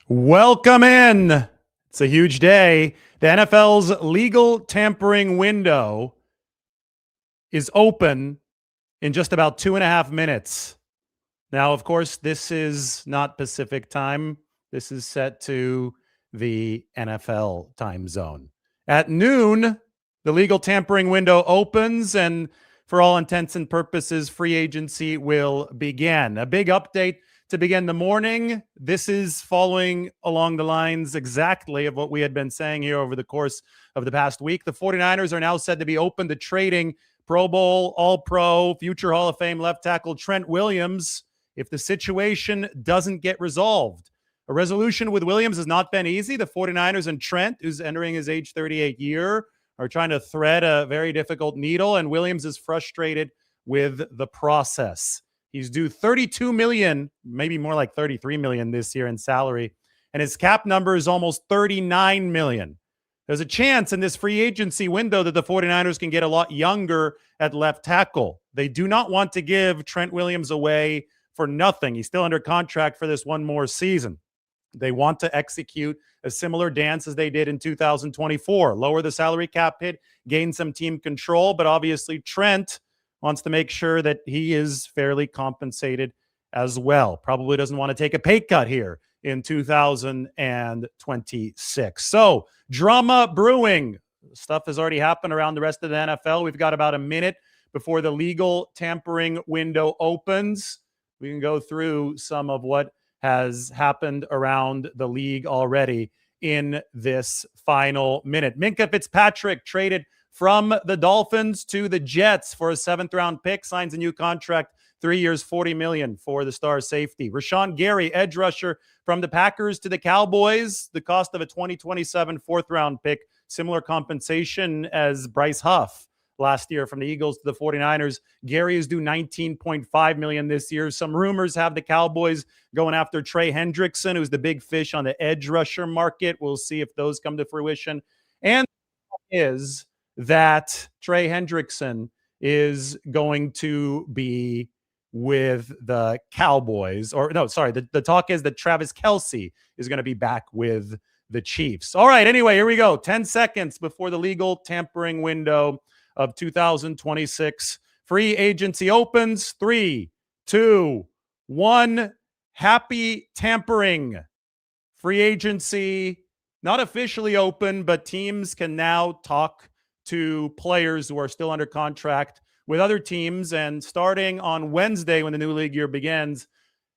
Welcome in. It's a huge day. The NFL's legal tampering window is open in just about 2.5 minutes. Now, of course, this is not Pacific time. This is set to the NFL time zone. At noon, the legal tampering window opens, and for all intents and purposes, free agency will begin. A big update to begin the morning. This is following along the lines exactly of what we had been saying here over the course of the past week. The 49ers are now said to be open to trading Pro Bowl, All-Pro, future Hall of Fame left tackle Trent Williams if the situation doesn't get resolved. A resolution with Williams has not been easy. The 49ers and Trent, who's entering his age 38 year, are trying to thread a very difficult needle, and Williams is frustrated with the process. He's due $32 million, maybe more like $33 million this year in salary, and his cap number is almost $39 million. There's a chance in this free agency window that the 49ers can get a lot younger at left tackle. They do not want to give Trent Williams away for nothing. He's still under contract for this one more season. They want to execute a similar dance as they did in 2024. Lower the salary cap hit, gain some team control, but obviously Trent wants to make sure that he is fairly compensated as well. Probably doesn't want to take a pay cut here in 2026. So, drama brewing. Stuff has already happened around the rest of the NFL. We've got about a minute before the legal tampering window opens. We can go through some of what has happened around the league already in this final minute. Minkah Fitzpatrick traded from the Dolphins to the Jets for a 7th-round pick, signs a new contract, 3 years, $40 million for the star safety. Rashawn Gary, edge rusher from the Packers to the Cowboys, the cost of a 2027 4th-round pick, similar compensation as Bryce Huff last year from the Eagles to the 49ers. Gary is due $19.5 million this year. Some rumors have the Cowboys going after Trey Hendrickson, who's the big fish on the edge rusher market. We'll see if those come to fruition. And is that Trey Hendrickson is going to be with the Cowboys. Or no, sorry, the talk is that Travis Kelce is going to be back with the Chiefs. All right, anyway, here we go. 10 seconds before the legal tampering window of 2026. Free agency opens. 3, 2, 1. Happy tampering. Free agency not officially open, but teams can now talk to players who are still under contract with other teams. And starting on Wednesday, when the new league year begins,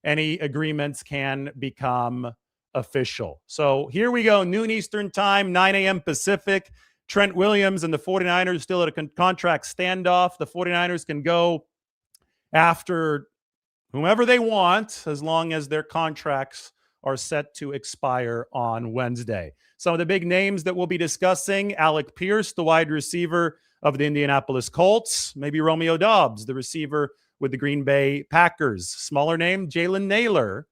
any agreements can become official. So here we go, noon Eastern time, 9 a.m. Pacific. Trent Williams and the 49ers still at a contract standoff. The 49ers can go after whomever they want as long as their contracts are set to expire on Wednesday. Some of the big names that we'll be discussing: Alec Pierce, the wide receiver of the Indianapolis Colts. Maybe Romeo Doubs, the receiver with the Green Bay Packers. Smaller name, Jalen Naylor,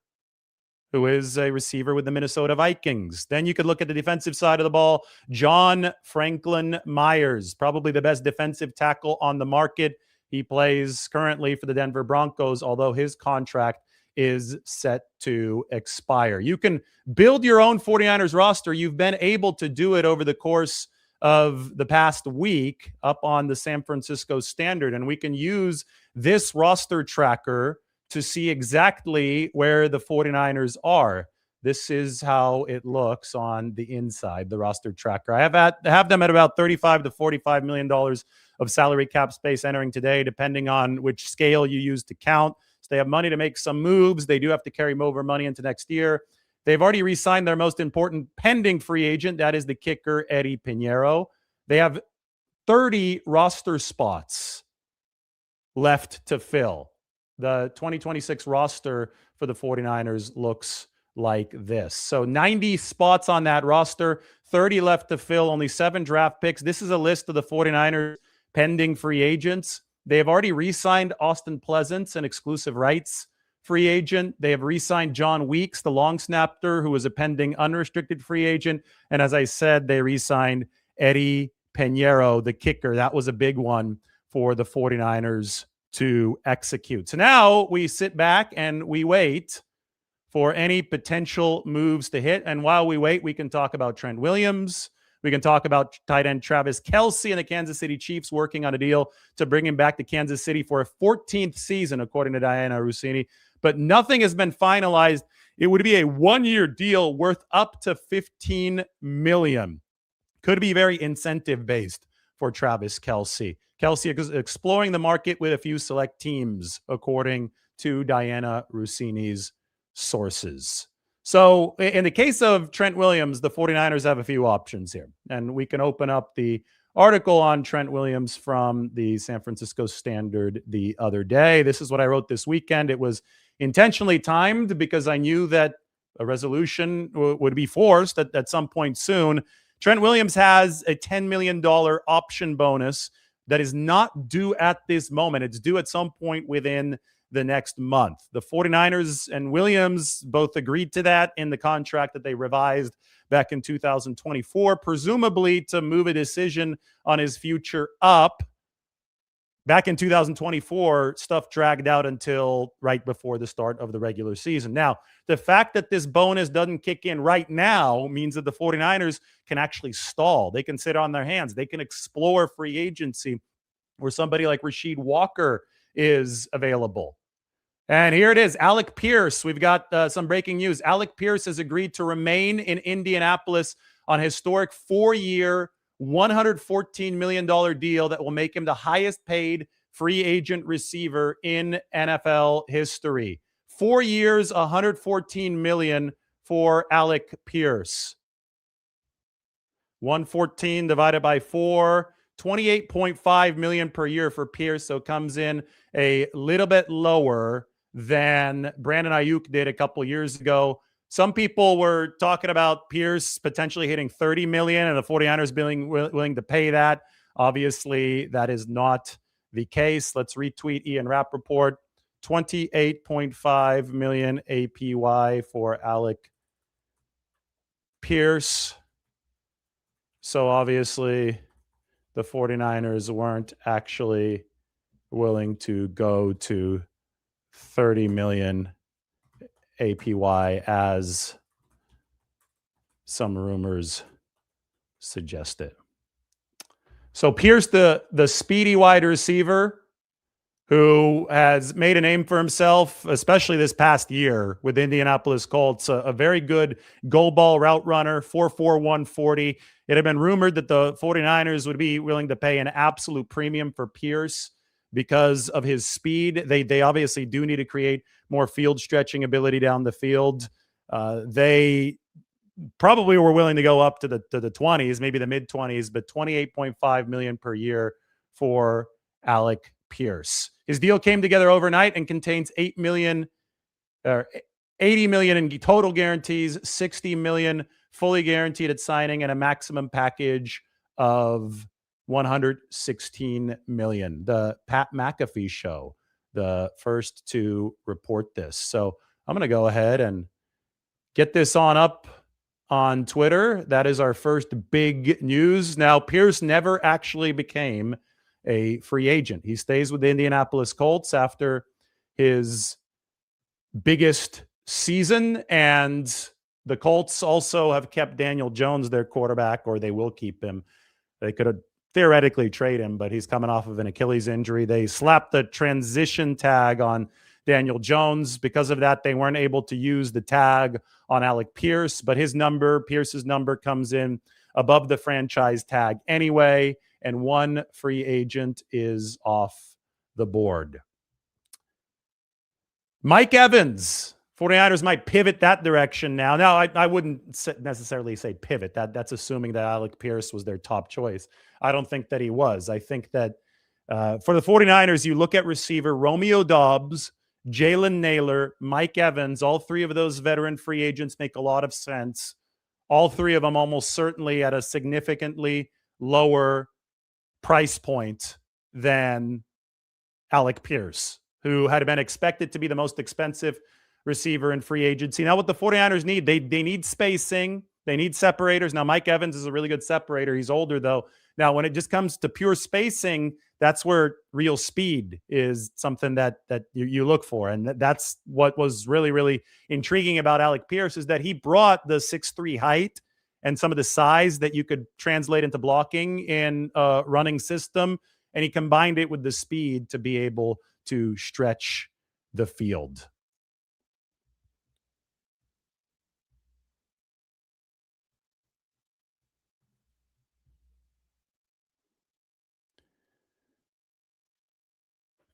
who is a receiver with the Minnesota Vikings. Then you could look at the defensive side of the ball. John Franklin Myers, probably the best defensive tackle on the market. He plays currently for the Denver Broncos, although his contract is set to expire. You can build your own 49ers roster. You've been able to do it over the course of the past week up on the San Francisco Standard, and we can use this roster tracker to see exactly where the 49ers are. This is how it looks on the inside, the roster tracker. I have them at about $35 to $45 million of salary cap space entering today, depending on which scale you use to count. So they have money to make some moves. They do have to carry over money into next year. They've already re-signed their most important pending free agent. That is the kicker, Eddie Pinheiro. They have 30 roster spots left to fill. The 2026 roster for the 49ers looks like this. So 90 spots on that roster, 30 left to fill, only 7 draft picks. This is a list of the 49ers pending free agents. They have already re-signed Austin Pleasance, an exclusive rights free agent. They have re-signed John Weeks, the long snapper, who was a pending unrestricted free agent. And as I said, they re-signed Eddie Pinheiro, the kicker. That was a big one for the 49ers to execute. So now we sit back and we wait for any potential moves to hit. And while we wait, we can talk about Trent Williams. We can talk about tight end Travis Kelce and the Kansas City Chiefs working on a deal to bring him back to Kansas City for a 14th season, according to Diana Rossini. But nothing has been finalized. It would be a one-year deal worth up to $15 million. Could be very incentive-based for Travis Kelce. Kelce is exploring the market with a few select teams, according to Diana Rossini's sources. So in the case of Trent Williams, the 49ers have a few options here. And we can open up the article on Trent Williams from the San Francisco Standard the other day. This is what I wrote this weekend. It was intentionally timed because I knew that a resolution would be forced at some point soon. Trent Williams has a $10 million option bonus that is not due at this moment. It's due at some point within the next month. The 49ers and Williams both agreed to that in the contract that they revised back in 2024, presumably to move a decision on his future up. Back in 2024, stuff dragged out until right before the start of the regular season. Now, the fact that this bonus doesn't kick in right now means that the 49ers can actually stall. They can sit on their hands. They can explore free agency where somebody like Rasheed Walker is available. And here it is, Alec Pierce. We've got some breaking news. Alec Pierce has agreed to remain in Indianapolis on a historic 4-year, $114 million deal that will make him the highest paid free agent receiver in NFL history. 4 years, $114 million for Alec Pierce. 114 divided by 4, $28.5 million per year for Pierce. So comes in a little bit lower than Brandon Ayuk did a couple years ago. Some people were talking about Pierce potentially hitting $30 million and the 49ers being willing to pay that. Obviously, that is not the case. Let's retweet Ian Rappaport. $28.5 million APY for Alec Pierce. So obviously, the 49ers weren't actually willing to go to $30 million APY as some rumors suggested. So Pierce, the speedy wide receiver who has made a name for himself, especially this past year with Indianapolis Colts, a very good goal ball route runner, 4.4, 140. It had been rumored that the 49ers would be willing to pay an absolute premium for Pierce because of his speed. They obviously do need to create more field stretching ability down the field. They probably were willing to go up to the 20s, maybe the mid 20s, but $28.5 million per year for Alec Pierce. His deal came together overnight and contains $80 million in total guarantees, $60 million fully guaranteed at signing, and a maximum package of $116 million. The Pat McAfee show, the first to report this. So I'm going to go ahead and get this on up on Twitter. That is our first big news. Now, Pierce never actually became a free agent. He stays with the Indianapolis Colts after his biggest season, and the Colts also have kept Daniel Jones, their quarterback, or they will keep him. They could have theoretically trade him, but he's coming off of an Achilles injury. They slapped the transition tag on Daniel Jones. Because of that, they weren't able to use the tag on Alec Pierce, but Pierce's number comes in above the franchise tag anyway, and one free agent is off the board. Mike Evans. 49ers might pivot that direction now. Now, I wouldn't necessarily say pivot. That's assuming that Alec Pierce was their top choice. I don't think that he was. I think that for the 49ers, you look at receiver Romeo Doubs, Jalen Naylor, Mike Evans. All three of those veteran free agents make a lot of sense. All three of them almost certainly at a significantly lower price point than Alec Pierce, who had been expected to be the most expensive receiver in free agency. Now what the 49ers need, they need spacing. They need separators. Now Mike Evans is a really good separator. He's older though. Now when it just comes to pure spacing, that's where real speed is something that you look for. And that's what was really, really intriguing about Alec Pierce, is that he brought the 6'3" height and some of the size that you could translate into blocking in a running system. And he combined it with the speed to be able to stretch the field.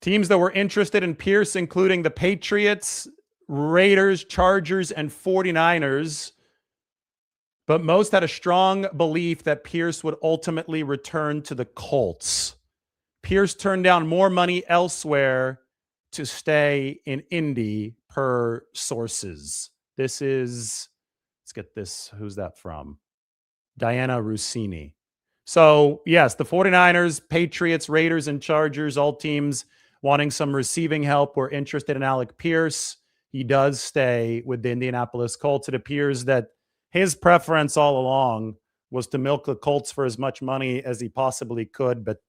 Teams that were interested in Pierce, including the Patriots, Raiders, Chargers, and 49ers. But most had a strong belief that Pierce would ultimately return to the Colts. Pierce turned down more money elsewhere to stay in Indy, per sources. This is, let's get this. Who's that from? Diana Rossini. So, yes, the 49ers, Patriots, Raiders, and Chargers, all teams wanting some receiving help, were interested in Alec Pierce. He does stay with the Indianapolis Colts. It appears that his preference all along was to milk the Colts for as much money as he possibly could, but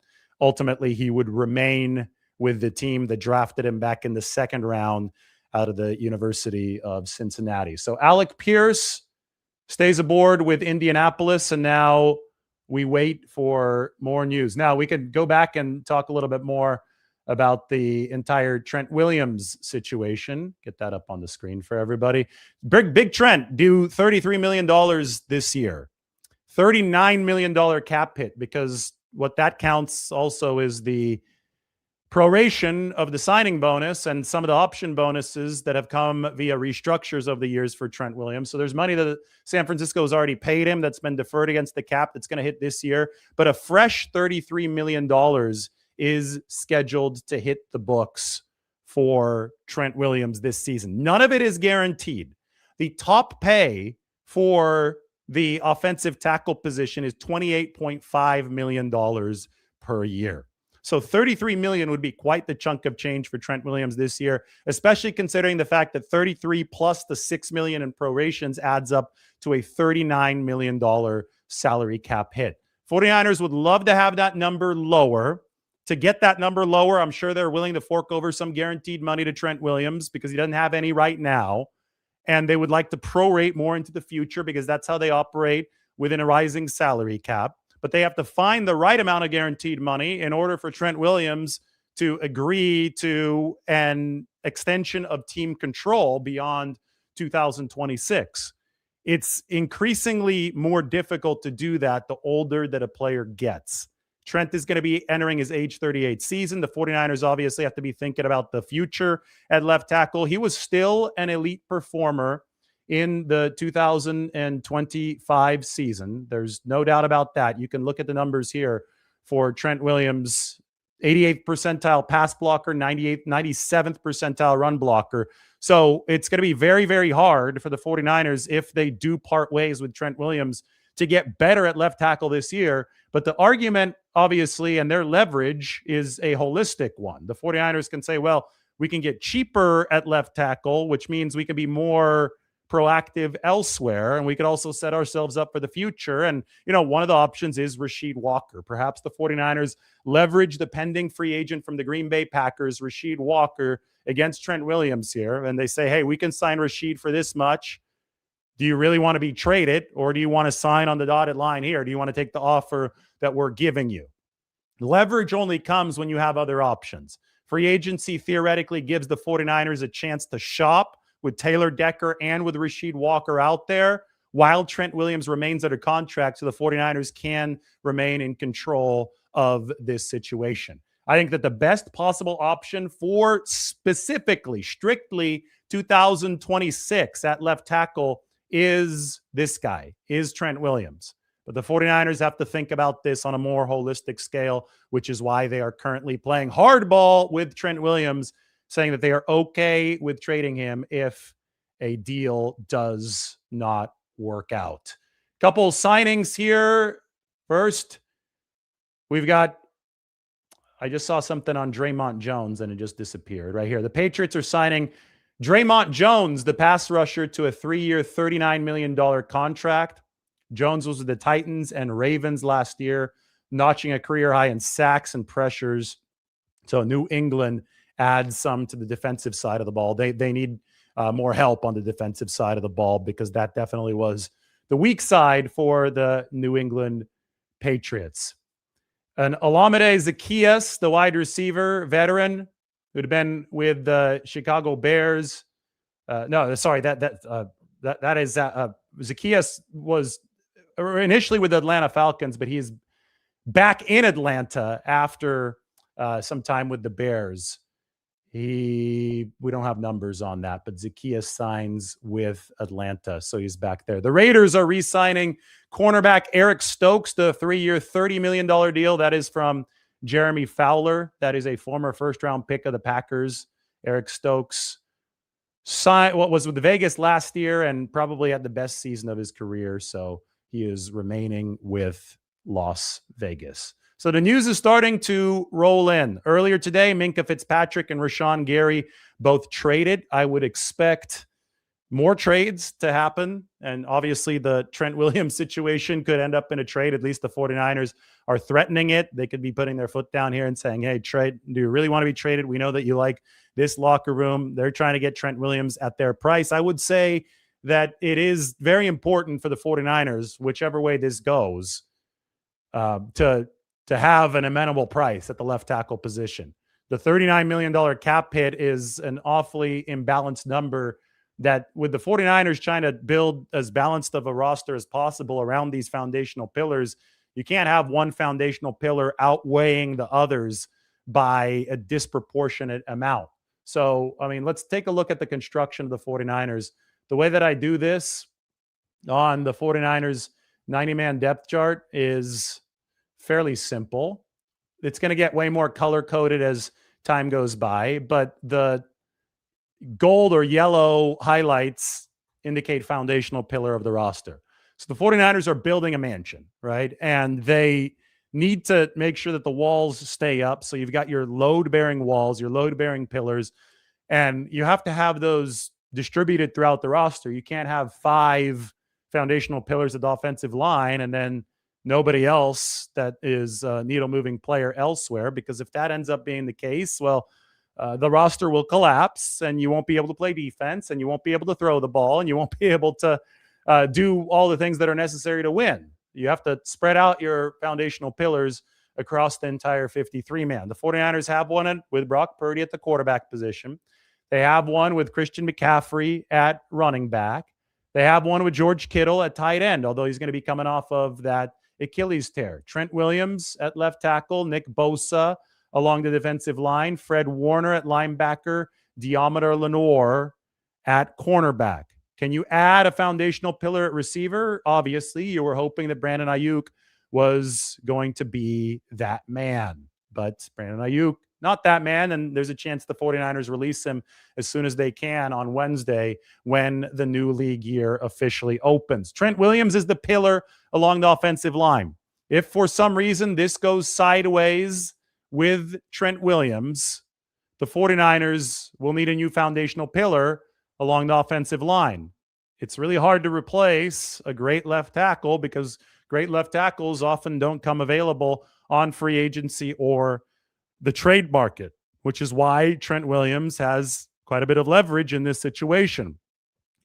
ultimately he would remain with the team that drafted him back in the second round out of the University of Cincinnati. So Alec Pierce stays aboard with Indianapolis, and now we wait for more news. Now we could go back and talk a little bit more about the entire Trent Williams situation. Get that up on the screen for everybody. Big Trent, due $33 million this year. $39 million cap hit, because what that counts also is the proration of the signing bonus and some of the option bonuses that have come via restructures of the years for Trent Williams. So there's money that San Francisco has already paid him that's been deferred against the cap that's going to hit this year. But a fresh $33 million is scheduled to hit the books for Trent Williams this season. None of it is guaranteed. The top pay for the offensive tackle position is $28.5 million per year. So $33 million would be quite the chunk of change for Trent Williams this year, especially considering the fact that 33 plus the $6 million in prorations adds up to a $39 million salary cap hit. 49ers would love to have that number lower. To get that number lower, I'm sure they're willing to fork over some guaranteed money to Trent Williams because he doesn't have any right now. And they would like to prorate more into the future because that's how they operate within a rising salary cap. But they have to find the right amount of guaranteed money in order for Trent Williams to agree to an extension of team control beyond 2026. It's increasingly more difficult to do that the older that a player gets. Trent is going to be entering his age 38 season. The 49ers obviously have to be thinking about the future at left tackle. He was still an elite performer in the 2025 season. There's no doubt about that. You can look at the numbers here for Trent Williams, 88th percentile pass blocker, 97th percentile run blocker. So it's going to be very, very hard for the 49ers if they do part ways with Trent Williams to get better at left tackle this year. But the argument, obviously, and their leverage is a holistic one. The 49ers can say, well, we can get cheaper at left tackle, which means we can be more proactive elsewhere, and we could also set ourselves up for the future. And, you know, one of the options is Rasheed Walker. Perhaps the 49ers leverage the pending free agent from the Green Bay Packers, Rasheed Walker, against Trent Williams here. And they say, hey, we can sign Rasheed for this much. Do you really want to be traded, or do you want to sign on the dotted line here? Do you want to take the offer that we're giving you? Leverage only comes when you have other options. Free agency theoretically gives the 49ers a chance to shop with Taylor Decker and with Rasheed Walker out there, while Trent Williams remains under contract, so the 49ers can remain in control of this situation. I think that the best possible option for specifically, strictly 2026 at left tackle is this guy, is Trent Williams. But the 49ers have to think about this on a more holistic scale, which is why they are currently playing hardball with Trent Williams, saying that they are okay with trading him if a deal does not work out. Couple signings here. First, we've got, I just saw something on Draymond Jones and it just disappeared right here. The Patriots are signing Draymond Jones, the pass rusher, to a 3-year, $39 million contract. Jones was with the Titans and Ravens last year. notching a career high in sacks and pressures. So New England adds some to the defensive side of the ball. They need more help on the defensive side of the ball, because that definitely was the weak side for the New England Patriots. And Olamide Zaccheaus, the wide receiver veteran, who'd been with the Chicago Bears. Zaccheaus was initially with the Atlanta Falcons, but he's back in Atlanta after some time with the Bears. We don't have numbers on that, but Zaccheaus signs with Atlanta, so he's back there. The Raiders are re-signing cornerback Eric Stokes, the 3-year, $30 million deal. That is from Jeremy Fowler. That is a former first-round pick of the Packers. Eric Stokes was with the Vegas last year and probably had the best season of his career, so he is remaining with Las Vegas. So the news is starting to roll in. Earlier today, Minkah Fitzpatrick and Rashawn Gary both traded. I would expect more trades to happen. And obviously the Trent Williams situation could end up in a trade. At least the 49ers are threatening it. They could be putting their foot down here and saying, hey, trade, do you really want to be traded? We know that you like this locker room. They're trying to get Trent Williams at their price. I would say that it is very important for the 49ers, whichever way this goes, to have an amenable price at the left tackle position. The $39 million cap hit is an awfully imbalanced number that, with the 49ers trying to build as balanced of a roster as possible around these foundational pillars, you can't have one foundational pillar outweighing the others by a disproportionate amount. So, I mean, let's take a look at the construction of the 49ers. The way that I do this on the 49ers 90-man depth chart is fairly simple. It's going to get way more color-coded as time goes by, but the gold or yellow highlights indicate foundational pillar of the roster. So the 49ers are building a mansion, right? And they need to make sure that the walls stay up. So you've got your load-bearing walls, your load-bearing pillars, and you have to have those distributed throughout the roster. You can't have 5 foundational pillars of the offensive line and then nobody else that is a needle-moving player elsewhere, because if that ends up being the case, well, the roster will collapse and you won't be able to play defense and you won't be able to throw the ball and you won't be able to do all the things that are necessary to win. You have to spread out your foundational pillars across the entire 53-man. The 49ers have one with Brock Purdy at the quarterback position. They have one with Christian McCaffrey at running back. They have one with George Kittle at tight end, although he's going to be coming off of that Achilles tear. Trent Williams at left tackle, Nick Bosa along the defensive line, Fred Warner at linebacker, Deommodore Lenoir at cornerback. Can you add a foundational pillar at receiver? Obviously, you were hoping that Brandon Ayuk was going to be that man, but Brandon Ayuk, not that man, and there's a chance the 49ers release him as soon as they can on Wednesday when the new league year officially opens. Trent Williams is the pillar along the offensive line. If for some reason this goes sideways with Trent Williams, the 49ers will need a new foundational pillar along the offensive line. It's really hard to replace a great left tackle because great left tackles often don't come available on free agency or the trade market, which is why Trent Williams has quite a bit of leverage in this situation.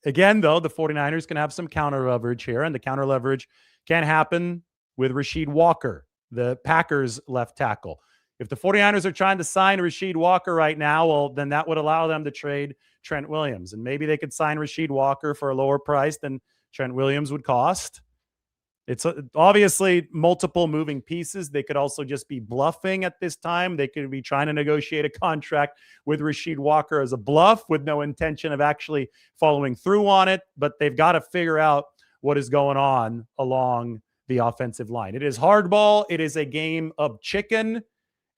Again, though, the 49ers can have some counter leverage here, and the counter leverage can happen with Rasheed Walker, the Packers left tackle. If the 49ers are trying to sign Rasheed Walker right now, well, then that would allow them to trade Trent Williams. And maybe they could sign Rasheed Walker for a lower price than Trent Williams would cost. It's obviously multiple moving pieces. They could also just be bluffing at this time. They could be trying to negotiate a contract with Rasheed Walker as a bluff with no intention of actually following through on it. But they've got to figure out what is going on along the offensive line. It is hardball. It is a game of chicken.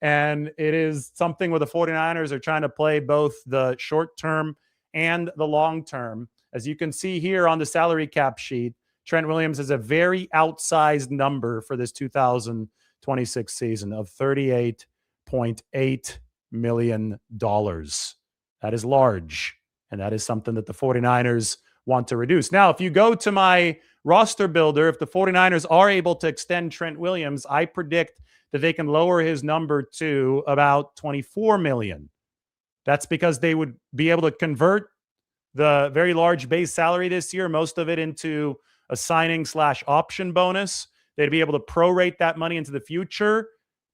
And it is something where the 49ers are trying to play both the short term and the long term. As you can see here on the salary cap sheet, Trent Williams has a very outsized number for this 2026 season of $38.8 million. That is large, and that is something that the 49ers want to reduce. Now, if you go to my roster builder, if the 49ers are able to extend Trent Williams, I predict that they can lower his number to about 24 million. That's because they would be able to convert the very large base salary this year, most of it into a signing/option bonus. They'd be able to prorate that money into the future.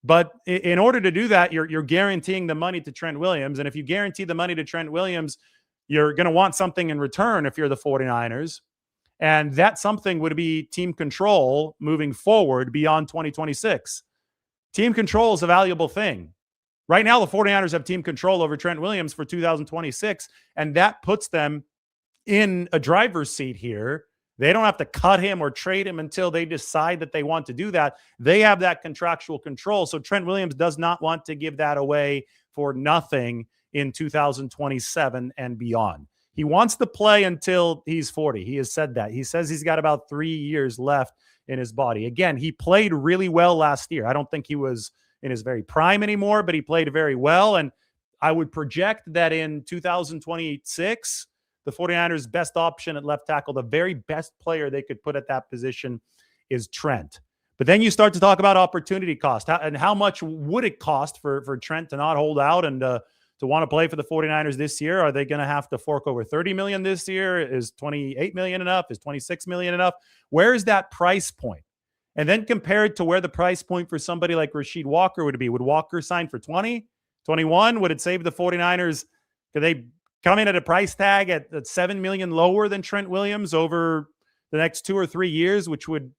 But in order to do that, you're guaranteeing the money to Trent Williams. And if you guarantee the money to Trent Williams, you're going to want something in return if you're the 49ers. And that something would be team control moving forward beyond 2026. Team control is a valuable thing. Right now, the 49ers have team control over Trent Williams for 2026, and that puts them in a driver's seat here. They don't have to cut him or trade him until they decide that they want to do that. They have that contractual control. So Trent Williams does not want to give that away for nothing in 2027 and beyond. He wants to play until he's 40. He has said that. He says he's got about 3 years left in his body. Again, he played really well last year. I don't think he was in his very prime anymore, but he played very well. And I would project that in 2026, the 49ers' best option at left tackle, the very best player they could put at that position, is Trent. But then you start to talk about opportunity cost. And how much would it cost for Trent to not hold out and to want to play for the 49ers this year? Are they going to have to fork over $30 million this year? Is $28 million enough? Is $26 million enough? Where is that price point? And then compared to where the price point for somebody like Rasheed Walker would be. Would Walker sign for 20, 21? Would it save the 49ers? Could they come in at a price tag at $7 million lower than Trent Williams over the next 2 or 3 years, which would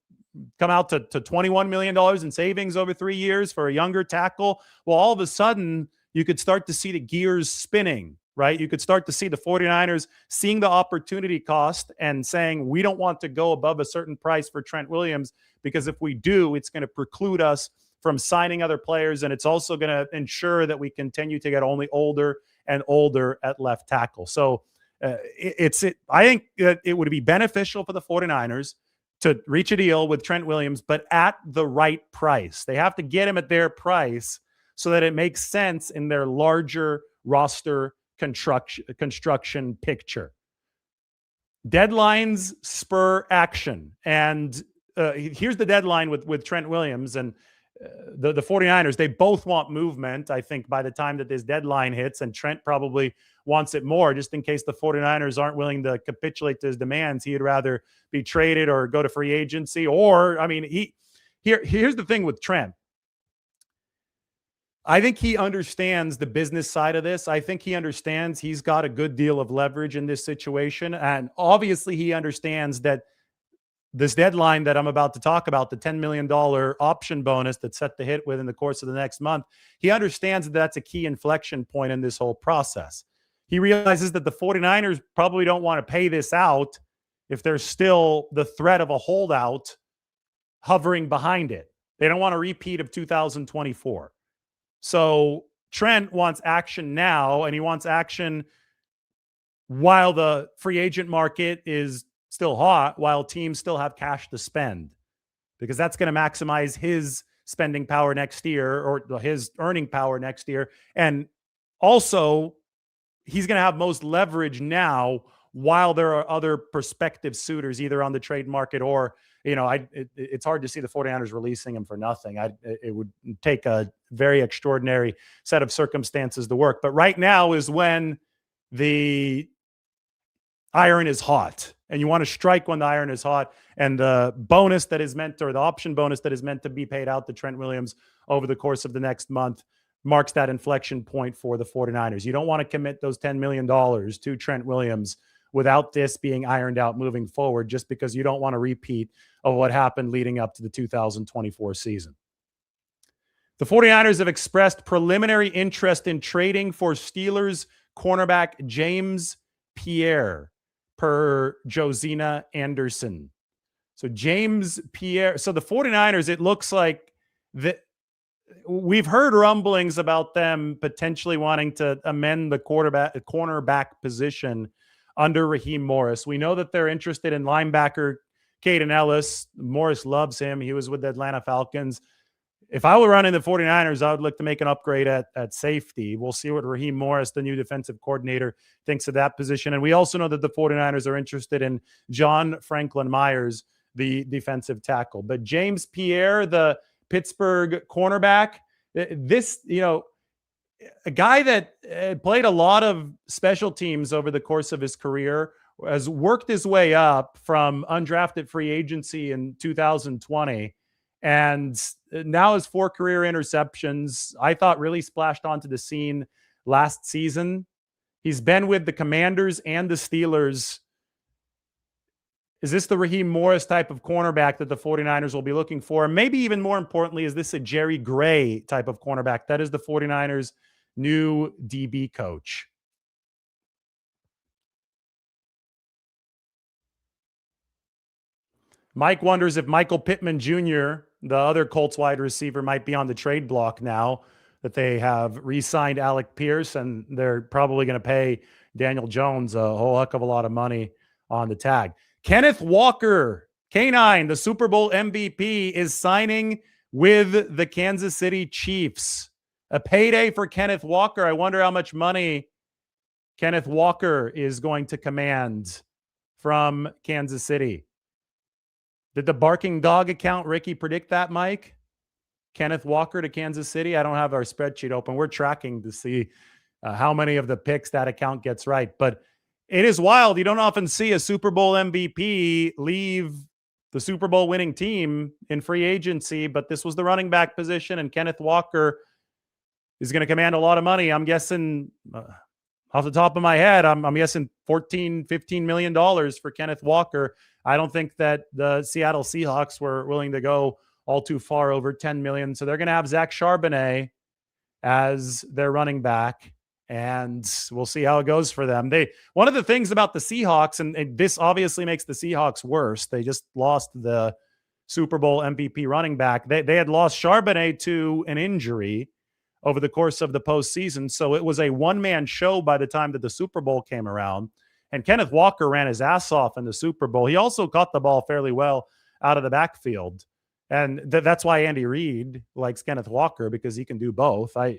come out to $21 million in savings over 3 years for a younger tackle? Well, all of a sudden, you could start to see the gears spinning, right? You could start to see the 49ers seeing the opportunity cost and saying, we don't want to go above a certain price for Trent Williams, because if we do, it's going to preclude us from signing other players. And it's also going to ensure that we continue to get only older and older at left tackle. So I think that it would be beneficial for the 49ers to reach a deal with Trent Williams, but at the right price. They have to get him at their price so that it makes sense in their larger roster construction picture. Deadlines spur action. And here's the deadline with Trent Williams and the 49ers. They both want movement, I think, by the time that this deadline hits. And Trent probably wants it more, just in case the 49ers aren't willing to capitulate to his demands. He'd rather be traded or go to free agency. Or, I mean, here's the thing with Trent. I think he understands the business side of this. I think he understands he's got a good deal of leverage in this situation. And obviously he understands that this deadline that I'm about to talk about, the $10 million option bonus that's set to hit within the course of the next month, he understands that that's a key inflection point in this whole process. He realizes that the 49ers probably don't want to pay this out if there's still the threat of a holdout hovering behind it. They don't want a repeat of 2024. So Trent wants action now, and he wants action while the free agent market is still hot, while teams still have cash to spend, because that's going to maximize his spending power next year, or his earning power next year. And also, he's going to have most leverage now while there are other prospective suitors either on the trade market or, it's hard to see the 49ers releasing him for nothing. It would take a very extraordinary set of circumstances to work. But right now is when the iron is hot, and you want to strike when the iron is hot. And the bonus that is meant, or the option bonus that is meant to be paid out to Trent Williams over the course of the next month, marks that inflection point for the 49ers. You don't want to commit those $10 million to Trent Williams without this being ironed out moving forward, just because you don't want to repeat of what happened leading up to the 2024 season. The 49ers have expressed preliminary interest in trading for Steelers cornerback James Pierre, per Josina Anderson. So James Pierre. So the 49ers, it looks like that we've heard rumblings about them potentially wanting to amend the cornerback position under Raheem Morris. We know that they're interested in linebacker Caden Ellis. Morris loves him. He was with the Atlanta Falcons. If I were running the 49ers, I would look to make an upgrade at safety. We'll see what Raheem Morris, the new defensive coordinator, thinks of that position. And we also know that the 49ers are interested in John Franklin Myers, the defensive tackle. But James Pierre, the Pittsburgh cornerback, this, a guy that played a lot of special teams over the course of his career, has worked his way up from undrafted free agency in 2020, and now has 4 career interceptions. I thought really splashed onto the scene last season. He's been with the Commanders and the Steelers. Is this the Raheem Morris type of cornerback that the 49ers will be looking for? Maybe even more importantly, is this a Jerry Gray type of cornerback? That is the 49ers' new DB coach. Mike wonders if Michael Pittman Jr., the other Colts wide receiver, might be on the trade block now that they have re-signed Alec Pierce, and they're probably going to pay Daniel Jones a whole heck of a lot of money on the tag. Kenneth Walker, K9, the Super Bowl MVP, is signing with the Kansas City Chiefs. A payday for Kenneth Walker. I wonder how much money Kenneth Walker is going to command from Kansas City. Did the Barking Dog account, Ricky, predict that, Mike? Kenneth Walker to Kansas City? I don't have our spreadsheet open. We're tracking to see how many of the picks that account gets right. But it is wild. You don't often see a Super Bowl MVP leave the Super Bowl winning team in free agency, but this was the running back position, and Kenneth Walker is going to command a lot of money. I'm guessing, off the top of my head, I'm guessing $14-15 million for Kenneth Walker. I don't think that the Seattle Seahawks were willing to go all too far over $10 million. So they're going to have Zach Charbonnet as their running back, and we'll see how it goes for them. One of the things about the Seahawks, and this obviously makes the Seahawks worse, they just lost the Super Bowl MVP running back. They had lost Charbonnet to an injury over the course of the postseason. So it was a one-man show by the time that the Super Bowl came around. And Kenneth Walker ran his ass off in the Super Bowl. He also caught the ball fairly well out of the backfield. And that's why Andy Reid likes Kenneth Walker, because he can do both. When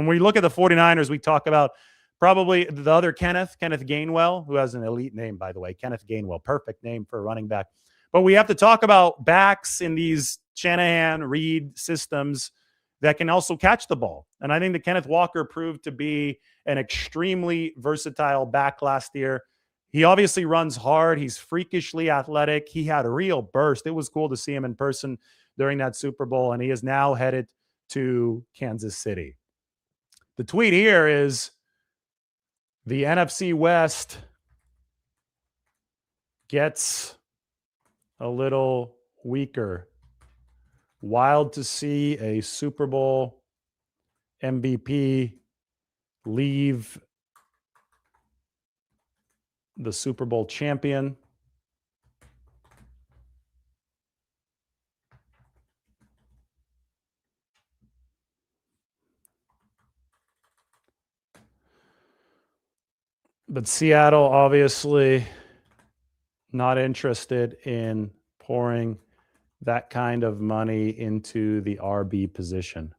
we look at the 49ers, we talk about probably the other Kenneth Gainwell, who has an elite name, by the way. Kenneth Gainwell, perfect name for a running back. But we have to talk about backs in these Shanahan, Reid systems that can also catch the ball. And I think that Kenneth Walker proved to be an extremely versatile back last year. He obviously runs hard. He's freakishly athletic. He had a real burst. It was cool to see him in person during that Super Bowl, and he is now headed to Kansas City. The tweet here is the NFC West gets a little weaker. Wild to see a Super Bowl MVP leave the Super Bowl champion. But Seattle obviously not interested in pouring that kind of money into the RB position.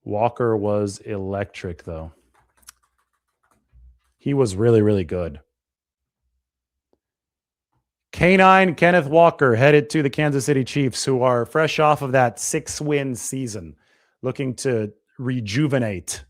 Walker was electric, though. He was really, really good. K9, Kenneth Walker headed to the Kansas City Chiefs, who are fresh off of that 6-win season, looking to rejuvenate.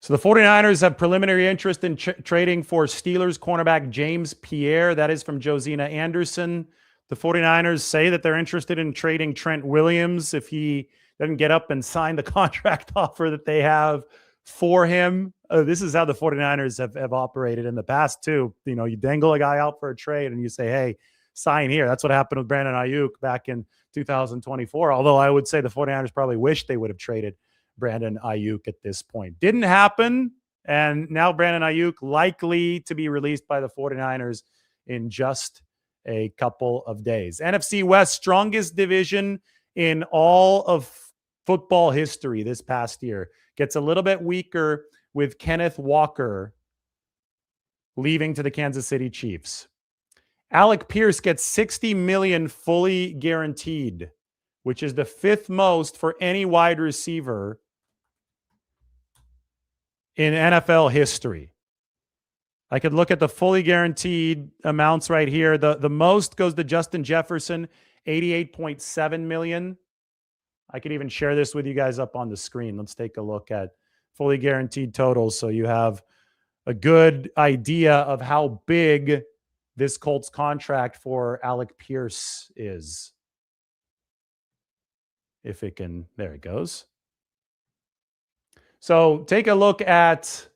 So the 49ers have preliminary interest in trading for Steelers cornerback James Pierre. That is from Josina Anderson. The 49ers say that they're interested in trading Trent Williams if he doesn't get up and sign the contract offer that they have for him. This is how the 49ers have operated in the past, too. You dangle a guy out for a trade and you say, hey, sign here. That's what happened with Brandon Ayuk back in 2024. Although I would say the 49ers probably wish they would have traded Brandon Ayuk at this point. Didn't happen. And now Brandon Ayuk likely to be released by the 49ers in just a couple of days. NFC West, strongest division in all of football history this past year. Gets a little bit weaker with Kenneth Walker leaving to the Kansas City Chiefs. Alec Pierce gets $60 million fully guaranteed, which is the 5th most for any wide receiver in NFL history. I could look at the fully guaranteed amounts right here. The most goes to Justin Jefferson, $88.7 million. I could even share this with you guys up on the screen. Let's take a look at fully guaranteed totals so you have a good idea of how big this Colts contract for Alec Pierce is. If it can, there it goes. So take a look at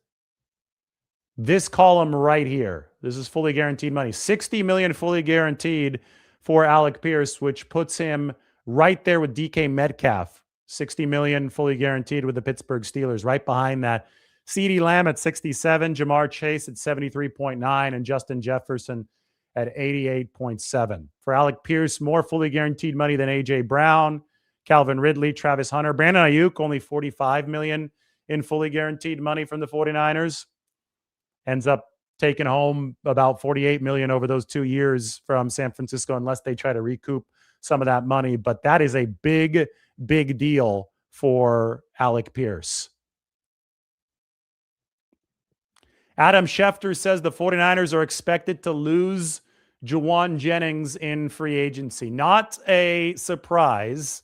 this column right here. This is fully guaranteed money. $60 million fully guaranteed for Alec Pierce, which puts him right there with DK Metcalf. $60 million fully guaranteed with the Pittsburgh Steelers. Right behind that, CeeDee Lamb at 67, Jamar Chase at 73.9, and Justin Jefferson at 88.7. For Alec Pierce, more fully guaranteed money than A.J. Brown, Calvin Ridley, Travis Hunter. Brandon Ayuk, only $45 million in fully guaranteed money from the 49ers. Ends up taking home about $48 million over those 2 years from San Francisco, unless they try to recoup some of that money. But that is a big, big deal for Alec Pierce. Adam Schefter says the 49ers are expected to lose Juwan Jennings in free agency. Not a surprise,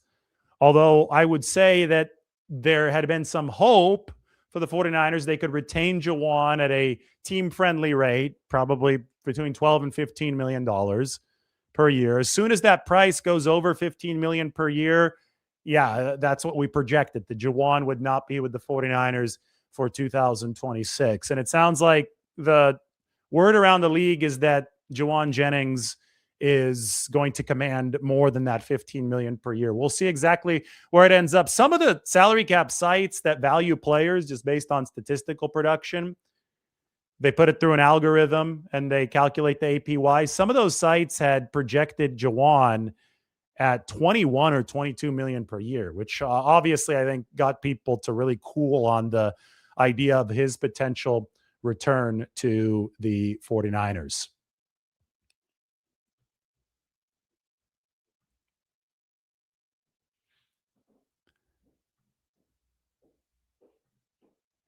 although I would say that there had been some hope for the 49ers. They could retain Juwan at a team-friendly rate, probably between $12 and $15 million per year. As soon as that price goes over $15 million per year, yeah, that's what we projected. The Juwan would not be with the 49ers for 2026. And it sounds like the word around the league is that Juwan Jennings is going to command more than that $15 million per year. We'll see exactly where it ends up. Some of the salary cap sites that value players just based on statistical production, they put it through an algorithm and they calculate the APY. Some of those sites had projected Juwan at 21 or 22 million per year, which obviously I think got people to really cool on the idea of his potential return to the 49ers.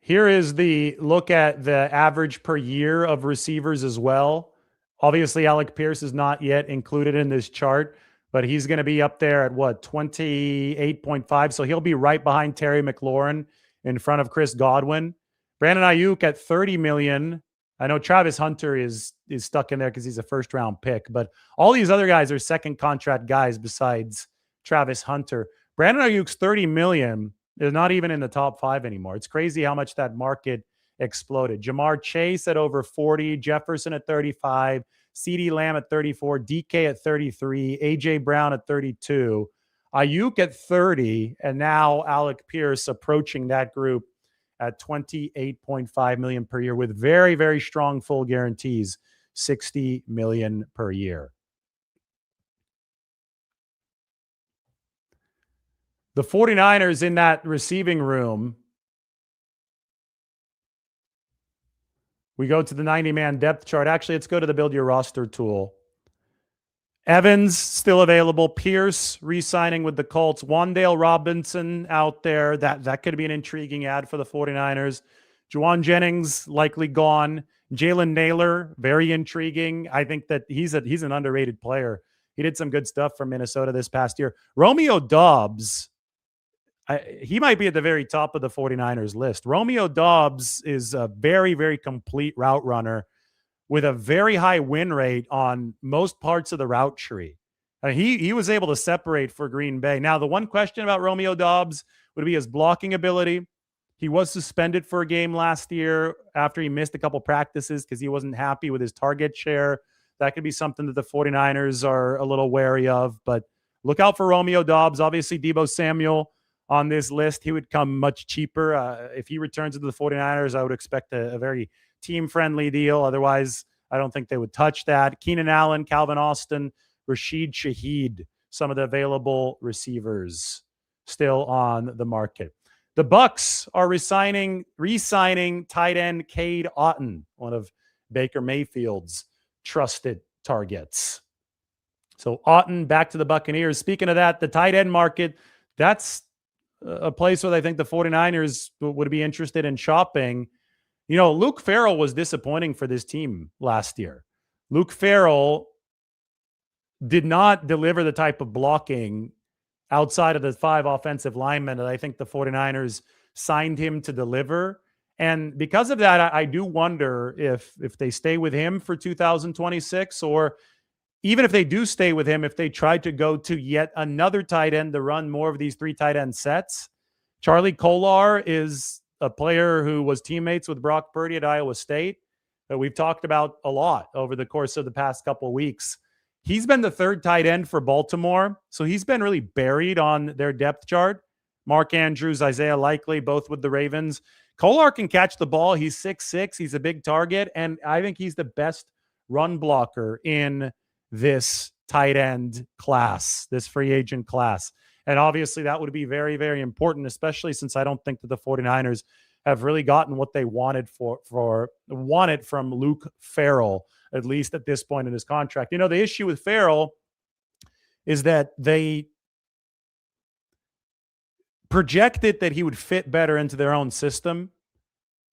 Here is the look at the average per year of receivers as well. Obviously, Alec Pierce is not yet included in this chart, but he's going to be up there at what, 28.5. So he'll be right behind Terry McLaurin in front of Chris Godwin. Brandon Ayuk at 30 million. I know Travis Hunter is stuck in there because he's a first round pick, but all these other guys are second contract guys besides Travis Hunter. Brandon Ayuk's 30 million. They're not even in the top 5 anymore. It's crazy how much that market exploded. Jamar Chase at over 40, Jefferson at 35, CeeDee Lamb at 34, DK at 33, AJ Brown at 32, Ayuk at 30, and now Alec Pierce approaching that group at 28.5 million per year with very, very strong full guarantees, 60 million per year. The 49ers in that receiving room, we go to the 90-man depth chart. Actually, let's go to the Build Your Roster tool. Evans still available. Pierce re-signing with the Colts. Wan'Dale Robinson out there. That could be an intriguing ad for the 49ers. Juwan Jennings likely gone. Jalen Naylor, very intriguing. I think that he's an underrated player. He did some good stuff for Minnesota this past year. Romeo Doubs, he might be at the very top of the 49ers list. Romeo Doubs is a very, very complete route runner with a very high win rate on most parts of the route tree. He was able to separate for Green Bay. Now, the one question about Romeo Doubs would be his blocking ability. He was suspended for a game last year after he missed a couple practices because he wasn't happy with his target share. That could be something that the 49ers are a little wary of. But look out for Romeo Doubs. Obviously, Deebo Samuel on this list. He would come much cheaper. If he returns to the 49ers, I would expect a very team-friendly deal. Otherwise, I don't think they would touch that. Keenan Allen, Calvin Austin, Rashid Shaheed, some of the available receivers still on the market. The Bucs are re-signing tight end Cade Otton, one of Baker Mayfield's trusted targets. So Otton back to the Buccaneers. Speaking of that, the tight end market, that's a place where I think the 49ers would be interested in shopping. Luke Farrell was disappointing for this team last year. Luke Farrell did not deliver the type of blocking outside of the 5 offensive linemen that I think the 49ers signed him to deliver. And because of that, I do wonder if they stay with him for 2026, or even if they do stay with him, if they try to go to yet another tight end to run more of these 3 tight end sets. Charlie Kolar is a player who was teammates with Brock Purdy at Iowa State that we've talked about a lot over the course of the past couple of weeks. He's been the 3rd tight end for Baltimore, so he's been really buried on their depth chart. Mark Andrews, Isaiah Likely, both with the Ravens. Kolar can catch the ball. He's 6'6". He's a big target, and I think he's the best run blocker in this tight end class, this free agent class. And obviously that would be very, very important, especially since I don't think that the 49ers have really gotten what they wanted from Luke Farrell, at least at this point in his contract. The issue with Farrell is that they projected that he would fit better into their own system.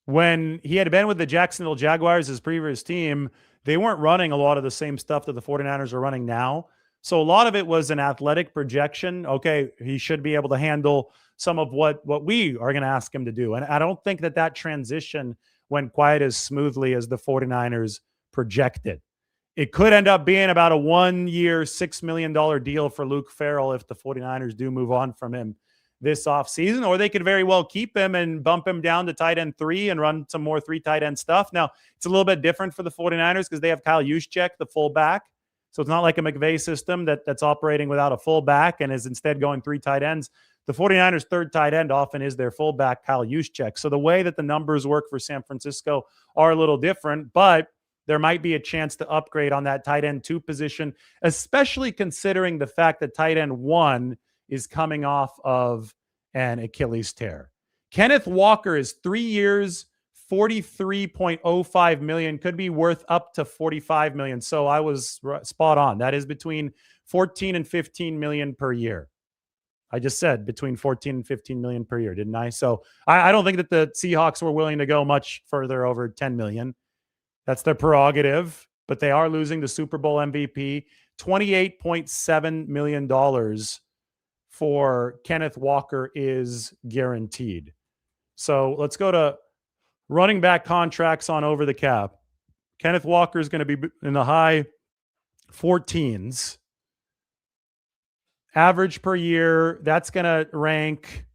When he had been with the Jacksonville Jaguars, his previous team, they weren't running a lot of the same stuff that the 49ers are running now. So a lot of it was an athletic projection. Okay, he should be able to handle some of what we are going to ask him to do. And I don't think that transition went quite as smoothly as the 49ers projected. It could end up being about a 1-year, $6 million deal for Luke Farrell if the 49ers do move on from him this offseason, or they could very well keep him and bump him down to tight end 3 and run some more 3 tight end stuff. Now, it's a little bit different for the 49ers because they have Kyle Juszczyk, the fullback. So it's not like a McVay system that's operating without a fullback and is instead going 3 tight ends. The 49ers' 3rd tight end often is their fullback, Kyle Juszczyk. So the way that the numbers work for San Francisco are a little different, but there might be a chance to upgrade on that tight end 2 position, especially considering the fact that tight end 1 is coming off of an Achilles tear. Kenneth Walker is 3 years, $43.05 million, could be worth up to $45 million. So I was spot on. That is between 14 and 15 million per year. I just said between 14 and 15 million per year, didn't I? So I don't think that the Seahawks were willing to go much further over 10 million. That's their prerogative, but they are losing the Super Bowl MVP. $28.7 million for Kenneth Walker is guaranteed. So let's go to running back contracts on over the cap. Kenneth Walker is going to be in the high 14s. Average per year, that's going to rank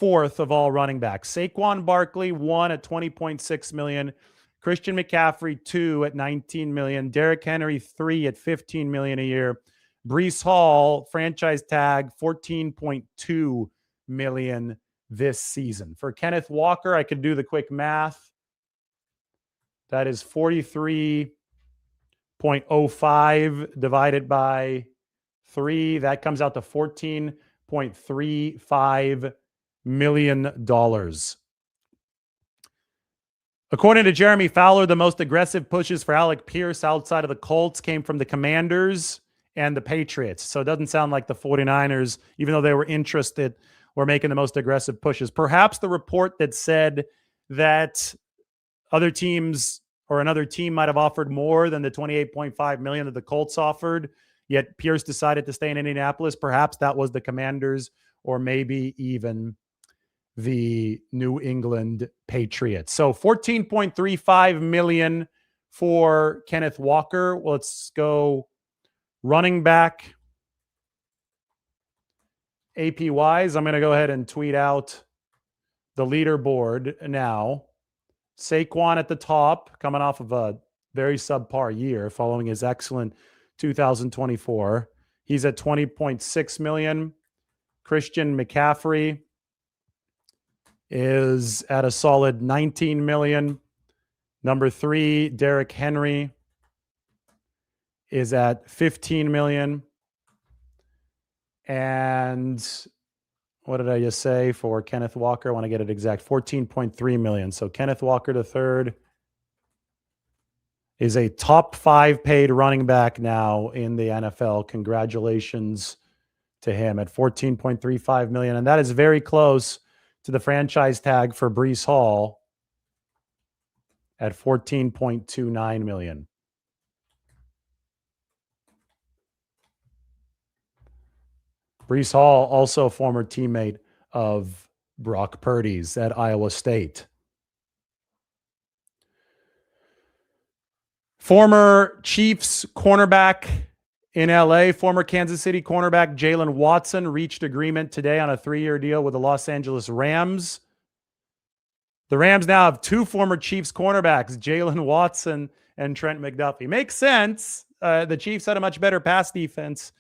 4th of all running backs. Saquon Barkley, 1 at $20.6 million. Christian McCaffrey, 2 at $19 million. Derrick Henry, 3 at $15 million a year. Breece Hall, franchise tag, $14.2 million this season. For Kenneth Walker, I could do the quick math. That is 43.05 divided by 3. That comes out to $14.35 million. According to Jeremy Fowler, the most aggressive pushes for Alec Pierce outside of the Colts came from the Commanders and the Patriots. So it doesn't sound like the 49ers, even though they were interested, were making the most aggressive pushes. Perhaps the report that said that other teams or another team might have offered more than the $28.5 million that the Colts offered, yet Pierce decided to stay in Indianapolis. Perhaps that was the Commanders or maybe even the New England Patriots. So $14.35 million for Kenneth Walker. Let's go running back APYs. I'm going to go ahead and tweet out the leaderboard now. Saquon at the top, coming off of a very subpar year following his excellent 2024. He's at $20.6 million. Christian McCaffrey is at a solid $19 million. Number 3, Derrick Henry is at $15 million. And what did I just say for Kenneth Walker? I want to get it exact. $14.3 million. So Kenneth Walker III is a top 5 paid running back now in the NFL. Congratulations to him at $14.35 million. And that is very close to the franchise tag for Breece Hall at $14.29 million. Breece Hall, also a former teammate of Brock Purdy's at Iowa State. Former Chiefs cornerback in LA, former Kansas City cornerback Jalen Watson reached agreement today on a 3-year deal with the Los Angeles Rams. The Rams now have 2 former Chiefs cornerbacks, Jalen Watson and Trent McDuffie. Makes sense. The Chiefs had a much better pass defense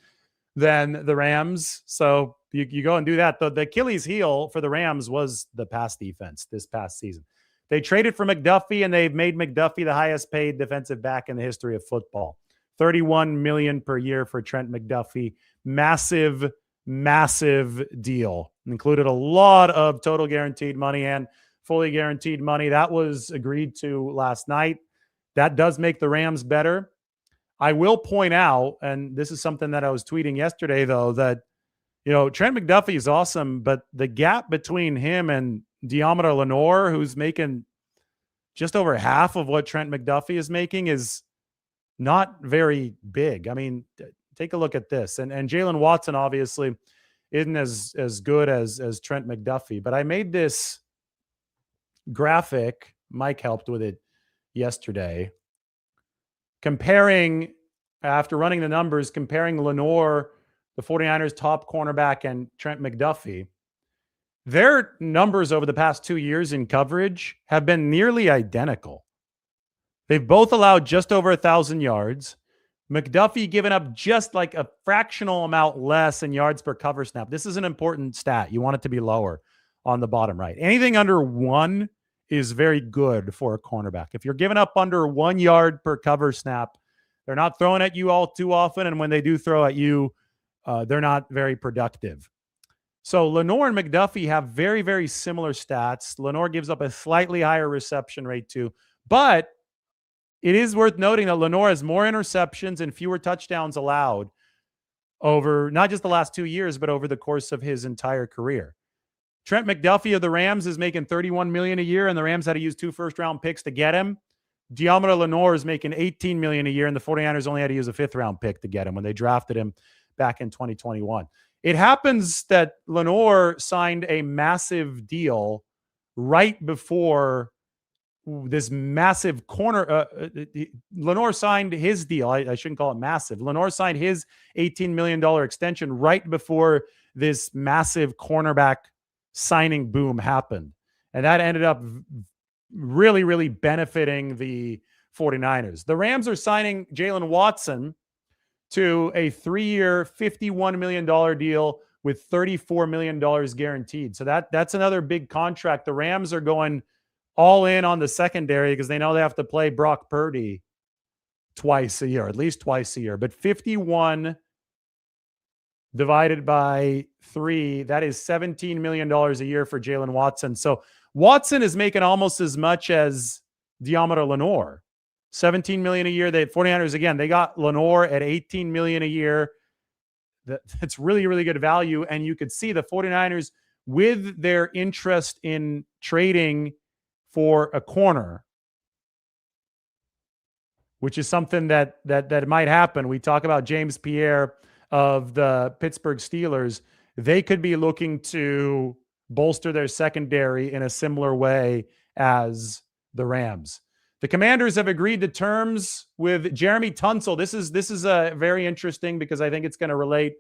than the Rams. So you go and do that. The Achilles heel for the Rams was the pass defense this past season. They traded for McDuffie, and they've made McDuffie the highest paid defensive back in the history of football. $31 million per year for Trent McDuffie. Massive, massive deal. Included a lot of total guaranteed money and fully guaranteed money. That was agreed to last night. That does make the Rams better. I will point out, and this is something that I was tweeting yesterday, though, that, Trent McDuffie is awesome, but the gap between him and Deommodore Lenoir, who's making just over half of what Trent McDuffie is making, is not very big. I mean, take a look at this. And Jalen Watson obviously isn't as good as Trent McDuffie, but I made this graphic. Mike helped with it yesterday. Comparing, after running the numbers, comparing Lenoir, the 49ers top cornerback, and Trent McDuffie. Their numbers over the past 2 years in coverage have been nearly identical. They've both allowed just over 1,000 yards. McDuffie given up just like a fractional amount less in yards per cover snap. This is an important stat. You want it to be lower on the bottom right. Anything under 1 is very good for a cornerback. If you're giving up under 1 yard per cover snap, they're not throwing at you all too often. And when they do throw at you, they're not very productive. So Lenoir and McDuffie have very, very similar stats. Lenoir gives up a slightly higher reception rate too. But it is worth noting that Lenoir has more interceptions and fewer touchdowns allowed over not just the last 2 years, but over the course of his entire career. Trent McDuffie of the Rams is making $31 million a year, and the Rams had to use 2 first-round picks to get him. Deommodore Lenoir is making $18 million a year, and the 49ers only had to use a 5th-round pick to get him when they drafted him back in 2021. It happens that Lenoir signed a massive deal right before this massive Lenoir signed his deal. I shouldn't call it massive. Lenoir signed his $18 million extension right before this massive cornerback signing boom happened. And that ended up really, really benefiting the 49ers. The Rams are signing Jalen Watson to a 3-year, $51 million deal with $34 million guaranteed. So that's another big contract. The Rams are going all in on the secondary because they know they have to play Brock Purdy twice a year, at least twice a year. But 51 divided by 3, that is $17 million a year for Jalen Watson. So Watson is making almost as much as Deommodore Lenoir. $17 million a year. The 49ers, again, they got Lenoir at $18 million a year. That's really, really good value. And you could see the 49ers, with their interest in trading for a corner, which is something that might happen. We talk about James Pierre of the Pittsburgh Steelers. They could be looking to bolster their secondary in a similar way as the Rams. The Commanders have agreed to terms with Jeremy Tunsil. This is very interesting because I think it's going to relate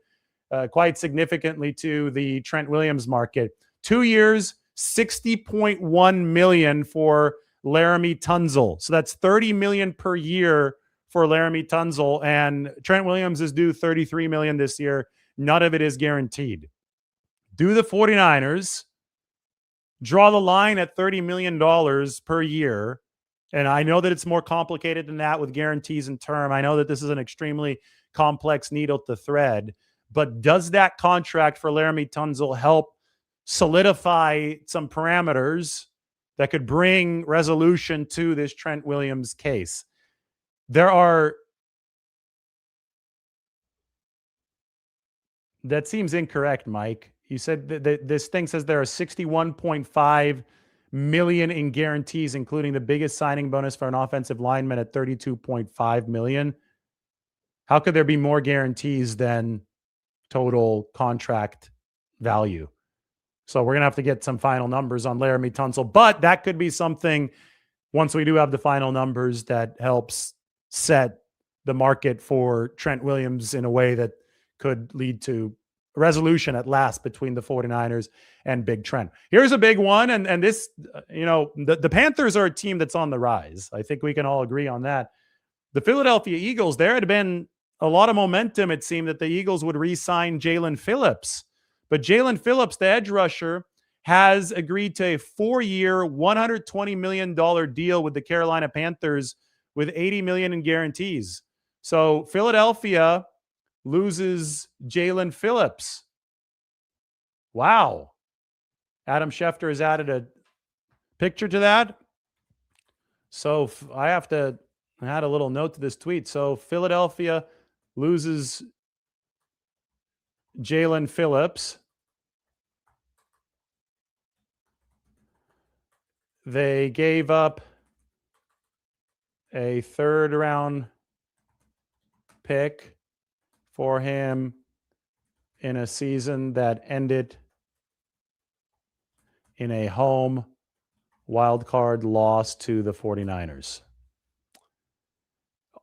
quite significantly to the Trent Williams market. 2 years, $60.1 million for Laramie Tunsil. So that's $30 million per year for Laramie Tunsil, and Trent Williams is due $33 million this year. None of it is guaranteed. Do the 49ers draw the line at $30 million per year? And I know that it's more complicated than that with guarantees and term. I know that this is an extremely complex needle to thread. But does that contract for Laramie Tunsil help solidify some parameters that could bring resolution to this Trent Williams case? That seems incorrect, Mike. You said that this thing says there are $61.5 million in guarantees, including the biggest signing bonus for an offensive lineman at $32.5 million. How could there be more guarantees than total contract value? So we're going to have to get some final numbers on Laramie Tunsil, but that could be something once we do have the final numbers that helps set the market for Trent Williams in a way that could lead to a resolution at last between the 49ers and Big Trent. Here's a big one. And this, the Panthers are a team that's on the rise. I think we can all agree on that. The Philadelphia Eagles, there had been a lot of momentum. It seemed that the Eagles would re-sign Jalen Phillips. But Jalen Phillips, the edge rusher, has agreed to a 4-year, $120 million deal with the Carolina Panthers with $80 million in guarantees. So Philadelphia loses Jalen Phillips. Wow. Adam Schefter has added a picture to that. So I had a little note to this tweet. So Philadelphia loses Jalen Phillips. They gave up a 3rd-round pick for him in a season that ended in a home wildcard loss to the 49ers.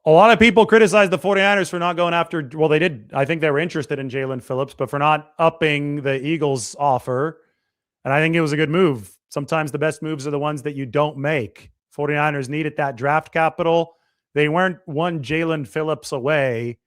A lot of people criticize the 49ers for not going after, well, they did. I think they were interested in Jalen Phillips, but for not upping the Eagles' offer. And I think it was a good move. Sometimes the best moves are the ones that you don't make. 49ers needed that draft capital. They weren't one Jalen Phillips away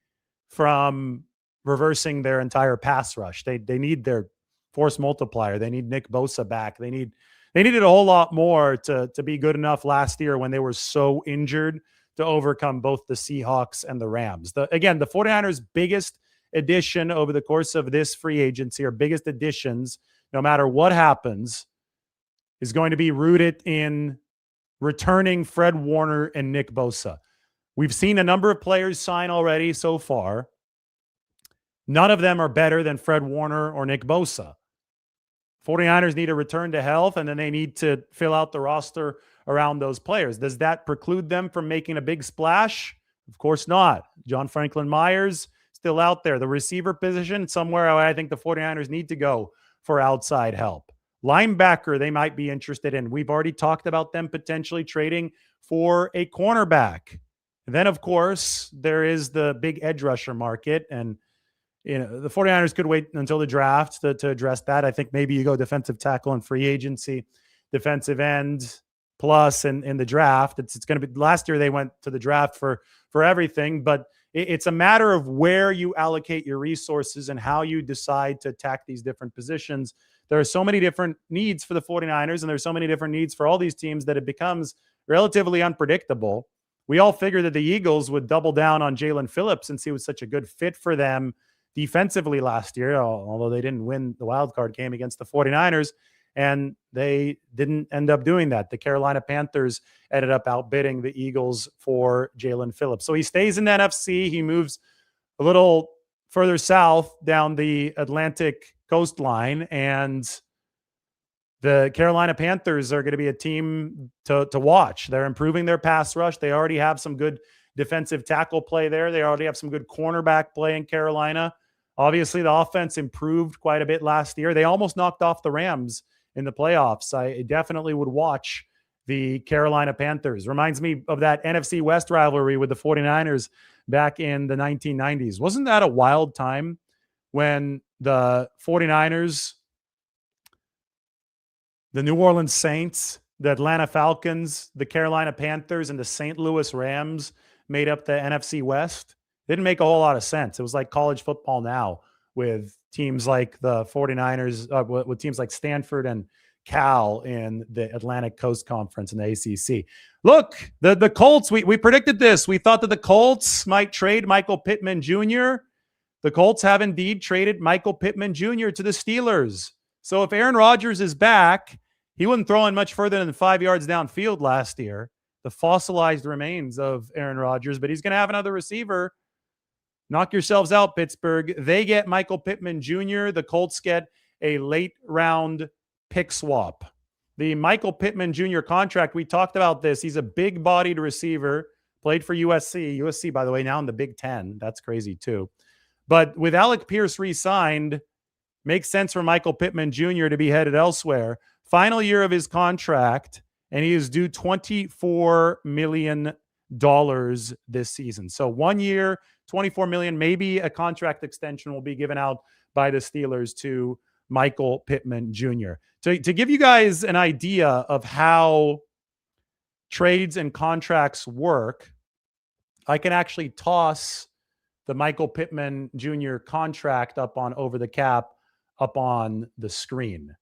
from reversing their entire pass rush. They need their force multiplier. They need Nick Bosa back. They needed a whole lot more to be good enough last year when they were so injured to overcome both the Seahawks and the Rams. The 49ers' biggest addition over the course of this free agency, or biggest additions, no matter what happens, is going to be rooted in returning Fred Warner and Nick Bosa. We've seen a number of players sign already so far. None of them are better than Fred Warner or Nick Bosa. 49ers need a return to health, and then they need to fill out the roster around those players. Does that preclude them from making a big splash? Of course not. John Franklin Myers still out there. The receiver position, somewhere I think the 49ers need to go for outside help. Linebacker, they might be interested in. We've already talked about them potentially trading for a cornerback. And then, of course, there is the big edge rusher market. And, the 49ers could wait until the draft to address that. I think maybe you go defensive tackle and free agency, defensive end plus in the draft. It's going to be, last year they went to the draft for everything, but it's a matter of where you allocate your resources and how you decide to attack these different positions. There are so many different needs for the 49ers, and there's so many different needs for all these teams that it becomes relatively unpredictable. We all figured that the Eagles would double down on Jalen Phillips since he was such a good fit for them defensively last year, although they didn't win the wild card game against the 49ers, and they didn't end up doing that. The Carolina Panthers ended up outbidding the Eagles for Jalen Phillips. So he stays in the NFC. He moves a little further south down the Atlantic coastline, and the Carolina Panthers are going to be a team to watch. They're improving their pass rush. They already have some good defensive tackle play there. They already have some good cornerback play in Carolina. Obviously, the offense improved quite a bit last year. They almost knocked off the Rams in the playoffs. I definitely would watch the Carolina Panthers. Reminds me of that NFC West rivalry with the 49ers back in the 1990s. Wasn't that a wild time when the 49ers, the New Orleans Saints, the Atlanta Falcons, the Carolina Panthers, and the St. Louis Rams made up the NFC West? Didn't make a whole lot of sense. It was like college football now with teams like the 49ers, with teams like Stanford and Cal in the Atlantic Coast Conference in the ACC. Look, the Colts, we predicted this. We thought that the Colts might trade Michael Pittman Jr. The Colts have indeed traded Michael Pittman Jr. to the Steelers. So if Aaron Rodgers is back, he wasn't throwing much further than 5 yards downfield last year. The fossilized remains of Aaron Rodgers, but he's going to have another receiver. Knock yourselves out, Pittsburgh. They get Michael Pittman Jr. The Colts get a late round pick swap. The Michael Pittman Jr. contract, we talked about this. He's a big-bodied receiver, played for USC. USC, by the way, now in the Big Ten. That's crazy, too. But with Alec Pierce re-signed, makes sense for Michael Pittman Jr. to be headed elsewhere. Final year of his contract, and he is due $24 million this season. So 1 year, $24 million. Maybe a contract extension will be given out by the Steelers to Michael Pittman Jr. To give you guys an idea of how trades and contracts work, I can actually toss the Michael Pittman Jr. contract up on Over the Cap up on the screen.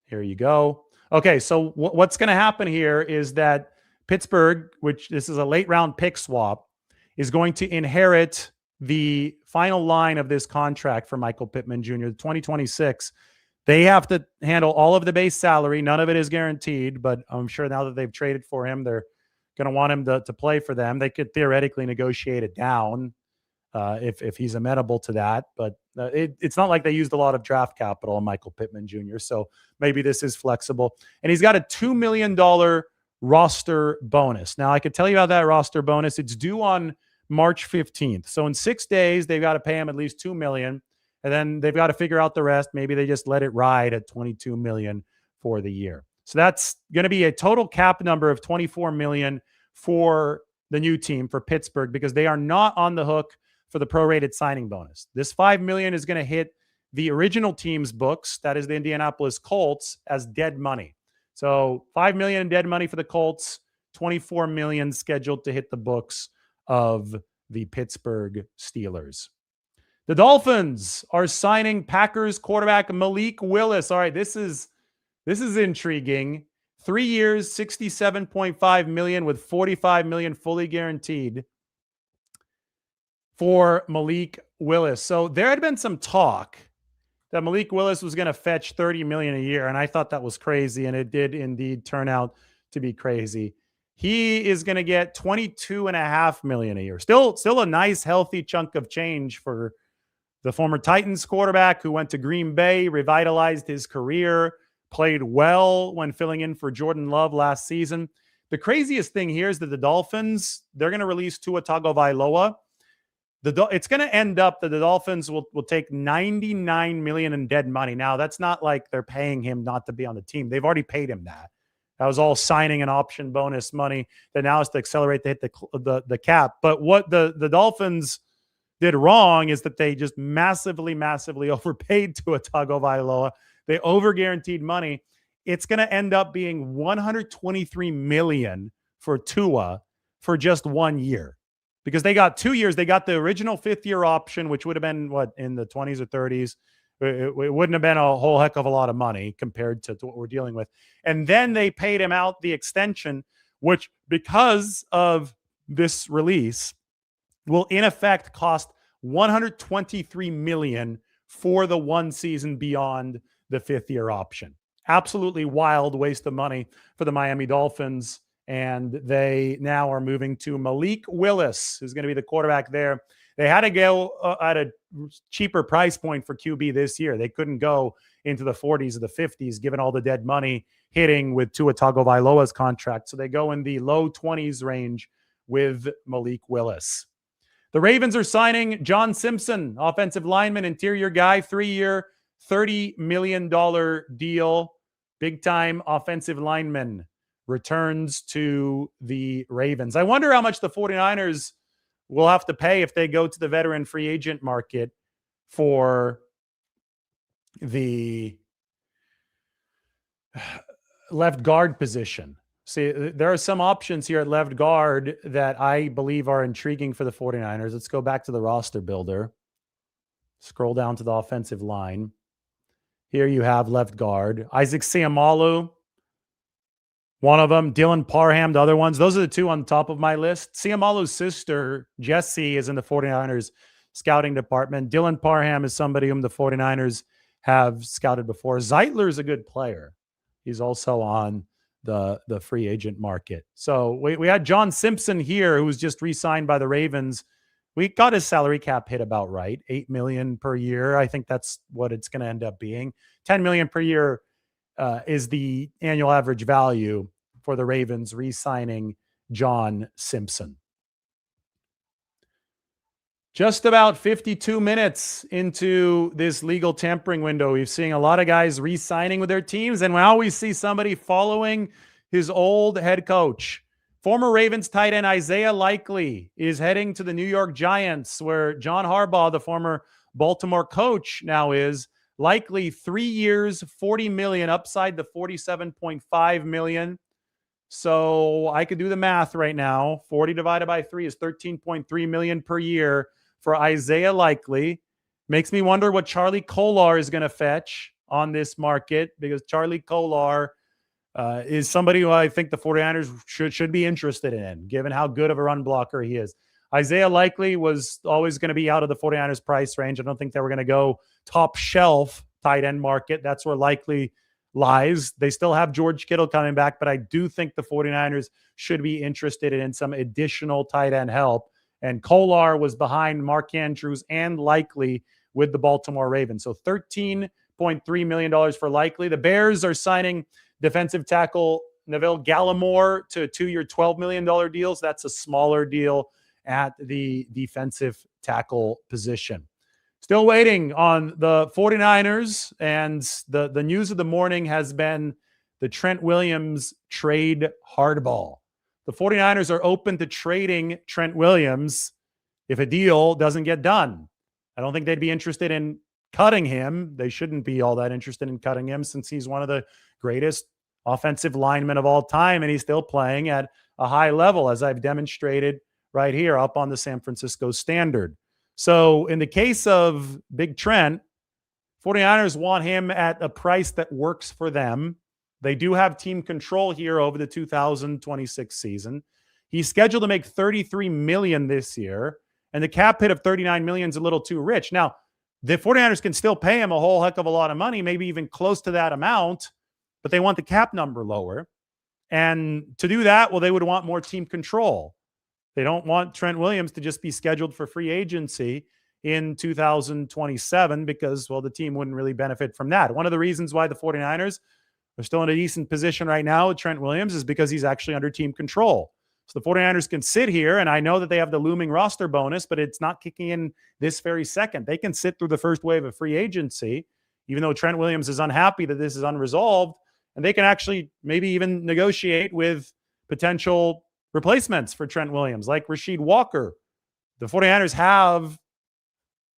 Here you go. Okay, so what's going to happen here is that Pittsburgh, which this is a late round pick swap, is going to inherit the final line of this contract for Michael Pittman Jr., 2026. They have to handle all of the base salary. None of it is guaranteed, but I'm sure now that they've traded for him, they're going to want him to play for them. They could theoretically negotiate it down if he's amenable to that. But it's not like they used a lot of draft capital on Michael Pittman Jr., so maybe this is flexible. And he's got a $2 million roster bonus. Now, I could tell you about that roster bonus. It's due on March 15th. So in 6 days, they've got to pay him at least $2 million. And then they've got to figure out the rest. Maybe they just let it ride at $22 million for the year. So that's going to be a total cap number of $24 million for the new team, for Pittsburgh, because they are not on the hook for the prorated signing bonus. This $5 million is going to hit the original team's books, that is the Indianapolis Colts, as dead money. So $5 million in dead money for the Colts, $24 million scheduled to hit the books of the Pittsburgh Steelers. The Dolphins are signing Packers quarterback Malik Willis. All right, this is intriguing. 3 years, $67.5 million with $45 million fully guaranteed for Malik Willis. So there had been some talk that Malik Willis was going to fetch $30 million a year, and I thought that was crazy, and it did indeed turn out to be crazy. He is going to get $22.5 million a year. Still a nice, healthy chunk of change for the former Titans quarterback who went to Green Bay, revitalized his career, played well when filling in for Jordan Love last season. The craziest thing here is that the Dolphins, they're going to release Tua Tagovailoa. It's going to end up that the Dolphins will take $99 million in dead money. Now, that's not like they're paying him not to be on the team. They've already paid him that. That was all signing and option bonus money that now is to accelerate to hit the cap. But what the Dolphins did wrong is that they just massively overpaid Tua Tagovailoa. They over-guaranteed money. It's going to end up being $123 million for Tua for just 1 year. Because they got 2 years. They got the original fifth-year option, which would have been, in the 20s or 30s. It wouldn't have been a whole heck of a lot of money compared to what we're dealing with. And then they paid him out the extension, which, because of this release, will in effect cost $123 million for the 1 season beyond the fifth-year option. Absolutely wild waste of money for the Miami Dolphins. And they now are moving to Malik Willis, who's going to be the quarterback there. They had to go at a cheaper price point for QB this year. They couldn't go into the 40s or the 50s, given all the dead money hitting with Tua Tagovailoa's contract. So they go in the low 20s range with Malik Willis. The Ravens are signing John Simpson, offensive lineman, interior guy, 3-year, $30 million deal. Big-time offensive lineman returns to the Ravens. I wonder how much the 49ers will have to pay if they go to the veteran free agent market for the left guard position. See, there are some options here at left guard that I believe are intriguing for the 49ers. Let's go back to the roster builder. Scroll down to the offensive line. Here you have left guard. Isaac Seumalo, one of them. Dylan Parham, the other ones. Those are the two on the top of my list. Seumalo's sister, Jessie, is in the 49ers scouting department. Dylan Parham is somebody whom the 49ers have scouted before. Zeitler is a good player. He's also on the free agent market. So we had John Simpson here, who was just re-signed by the Ravens. We got his salary cap hit about right, $8 million per year. I think that's what it's going to end up being. $10 million per year is the annual average value for the Ravens re-signing John Simpson. Just about 52 minutes into this legal tampering window, we've seen a lot of guys re-signing with their teams, and we always see somebody following his old head coach. Former Ravens tight end Isaiah Likely is heading to the New York Giants, where John Harbaugh, the former Baltimore coach, now is. Likely 3 years, $40 million, upside to $47.5 million. So I could do the math right now. 40 divided by 3 is $13.3 million per year for Isaiah Likely. Makes me wonder what Charlie Kolar is going to fetch on this market, because Charlie Kolar is somebody who I think the 49ers should be interested in, given how good of a run blocker he is. Isaiah Likely was always going to be out of the 49ers price range. I don't think they were going to go top shelf tight end market. That's where Likely lies. They still have George Kittle coming back, but I do think the 49ers should be interested in some additional tight end help. And Kolar was behind Mark Andrews and Likely with the Baltimore Ravens. So $13.3 million for Likely. The Bears are signing defensive tackle Neville Gallimore to a 2-year, $12 million deals. That's a smaller deal at the defensive tackle position. Still waiting on the 49ers, and the news of the morning has been the Trent Williams trade hardball. The 49ers are open to trading Trent Williams if a deal doesn't get done. I don't think they'd be interested in cutting him. They shouldn't be all that interested in cutting him, since he's one of the greatest offensive linemen of all time, and he's still playing at a high level, as I've demonstrated right here up on the San Francisco Standard. So in the case of Big Trent, 49ers want him at a price that works for them. They do have team control here over the 2026 season. He's scheduled to make $33 million this year, and the cap hit of $39 million is a little too rich. Now, the 49ers can still pay him a whole heck of a lot of money, maybe even close to that amount, but they want the cap number lower. And to do that, well, they would want more team control. They don't want Trent Williams to just be scheduled for free agency in 2027 because, well, the team wouldn't really benefit from that. One of the reasons why the 49ers are still in a decent position right now with Trent Williams is because he's actually under team control. So the 49ers can sit here, and I know that they have the looming roster bonus, but it's not kicking in this very second. They can sit through the first wave of free agency, even though Trent Williams is unhappy that this is unresolved, and they can actually maybe even negotiate with potential replacements for Trent Williams, like Rasheed Walker. The 49ers have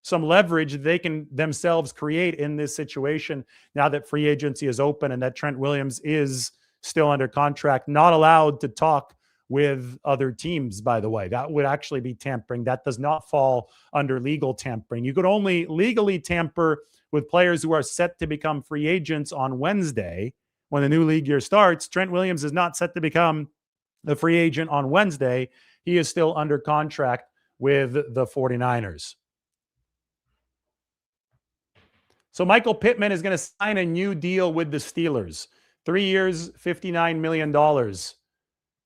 some leverage they can themselves create in this situation now that free agency is open and that Trent Williams is still under contract, not allowed to talk with other teams, by the way. That would actually be tampering. That does not fall under legal tampering. You could only legally tamper with players who are set to become free agents on Wednesday when the new league year starts. Trent Williams is not set to become the free agent on Wednesday. He is still under contract with the 49ers. So Michael Pittman is going to sign a new deal with the Steelers. 3 years, $59 million.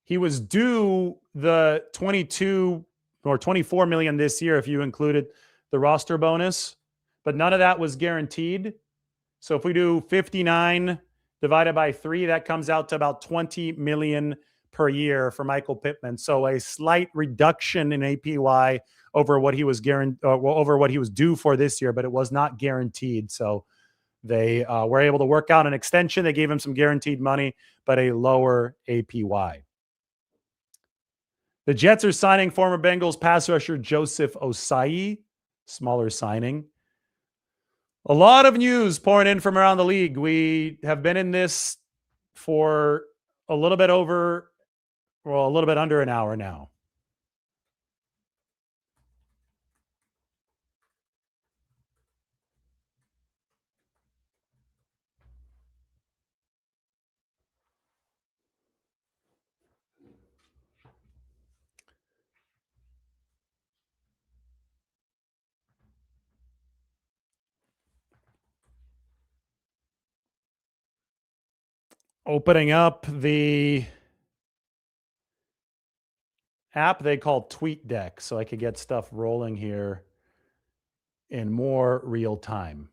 He was due the 22 or 24 million this year if you included the roster bonus, but none of that was guaranteed. So if we do 59 divided by 3, that comes out to about 20 million per year for Michael Pittman. So a slight reduction in APY over what he was over what he was due for this year, but it was not guaranteed. So they were able to work out an extension. They gave him some guaranteed money, but a lower APY. The Jets are signing former Bengals pass rusher Joseph Ossai, smaller signing. A lot of news pouring in from around the league. We have been in this for a little bit under an hour now. Opening up the app they call TweetDeck so I could get stuff rolling here in more real time.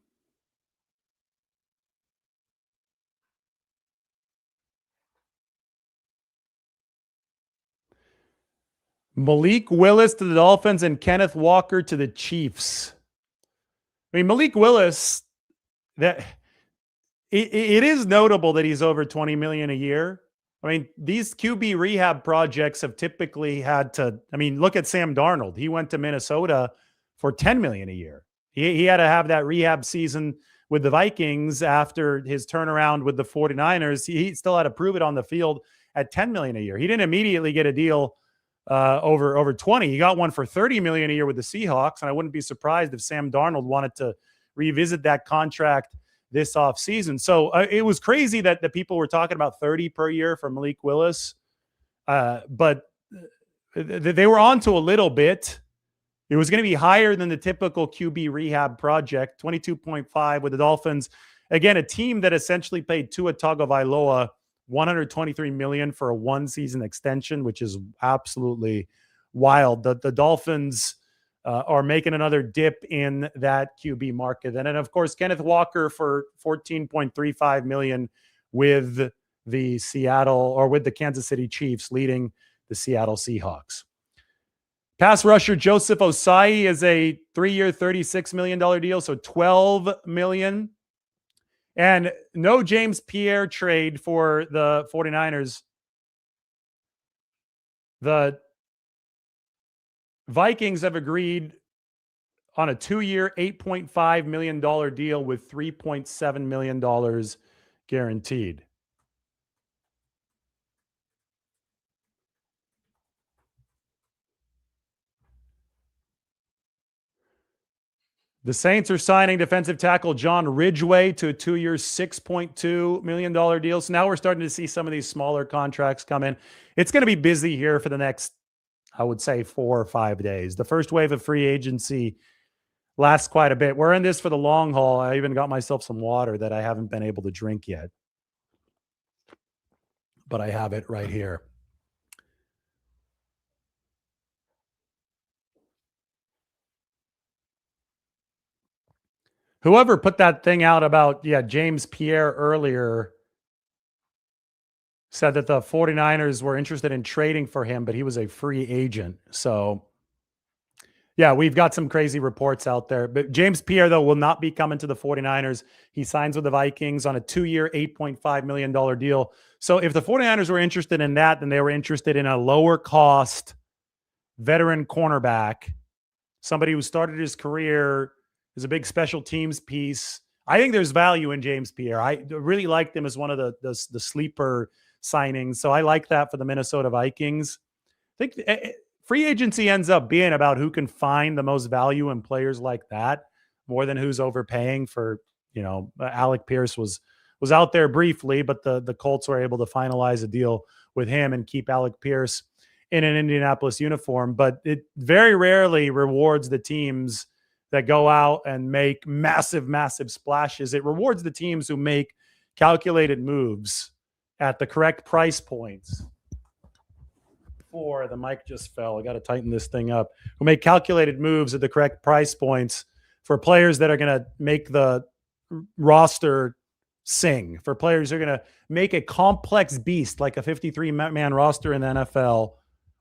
Malik Willis to the Dolphins and Kenneth Walker to the Chiefs. I mean, Malik Willis, that it is notable that he's over $20 million a year. I mean, these QB rehab projects have typically had to, I mean, look at Sam Darnold. He went to Minnesota for $10 million a year. He had to have that rehab season with the Vikings after his turnaround with the 49ers. He still had to prove it on the field at $10 million a year. He didn't immediately get a deal over 20. He got one for $30 million a year with the Seahawks, and I wouldn't be surprised if Sam Darnold wanted to revisit that contract this offseason. So it was crazy that the people were talking about 30 per year for Malik Willis, but they were on to a little bit. It was going to be higher than the typical QB rehab project, 22.5 with the Dolphins. Again, a team that essentially paid Tua Tagovailoa $123 million for a one-season extension, which is absolutely wild. The Dolphins are making another dip in that QB market. And then, of course, Kenneth Walker for $14.35 million with the Kansas City Chiefs leading the Seattle Seahawks. Pass rusher Joseph Ossai is a 3-year, $36 million deal, so $12 million. And no James Pierre trade for the 49ers. The Vikings have agreed on a 2-year, $8.5 million deal with $3.7 million guaranteed. The Saints are signing defensive tackle John Ridgeway to a 2-year, $6.2 million deal. So now we're starting to see some of these smaller contracts come in. It's going to be busy here for the next, I would say, 4 or 5 days. The first wave of free agency lasts quite a bit. We're in this for the long haul. I even got myself some water that I haven't been able to drink yet, but I have it right here. Whoever put that thing out about, James Pierre earlier said that the 49ers were interested in trading for him, but he was a free agent. So, we've got some crazy reports out there. But James Pierre, though, will not be coming to the 49ers. He signs with the Vikings on a 2-year, $8.5 million deal. So if the 49ers were interested in that, then they were interested in a lower-cost veteran cornerback, somebody who started his career is a big special teams piece. I think there's value in James Pierre. I really liked him as one of the sleeper signings. So I like that for the Minnesota Vikings. I think free agency ends up being about who can find the most value in players like that more than who's overpaying for, Alec Pierce was out there briefly, but the Colts were able to finalize a deal with him and keep Alec Pierce in an Indianapolis uniform. But it very rarely rewards the teams that go out and make massive, massive splashes. It rewards the teams who make calculated moves at the correct price points. The mic just fell. I got to tighten this thing up. Who make calculated moves at the correct price points for players that are going to make the roster sing, for players who are going to make a complex beast like a 53-man roster in the NFL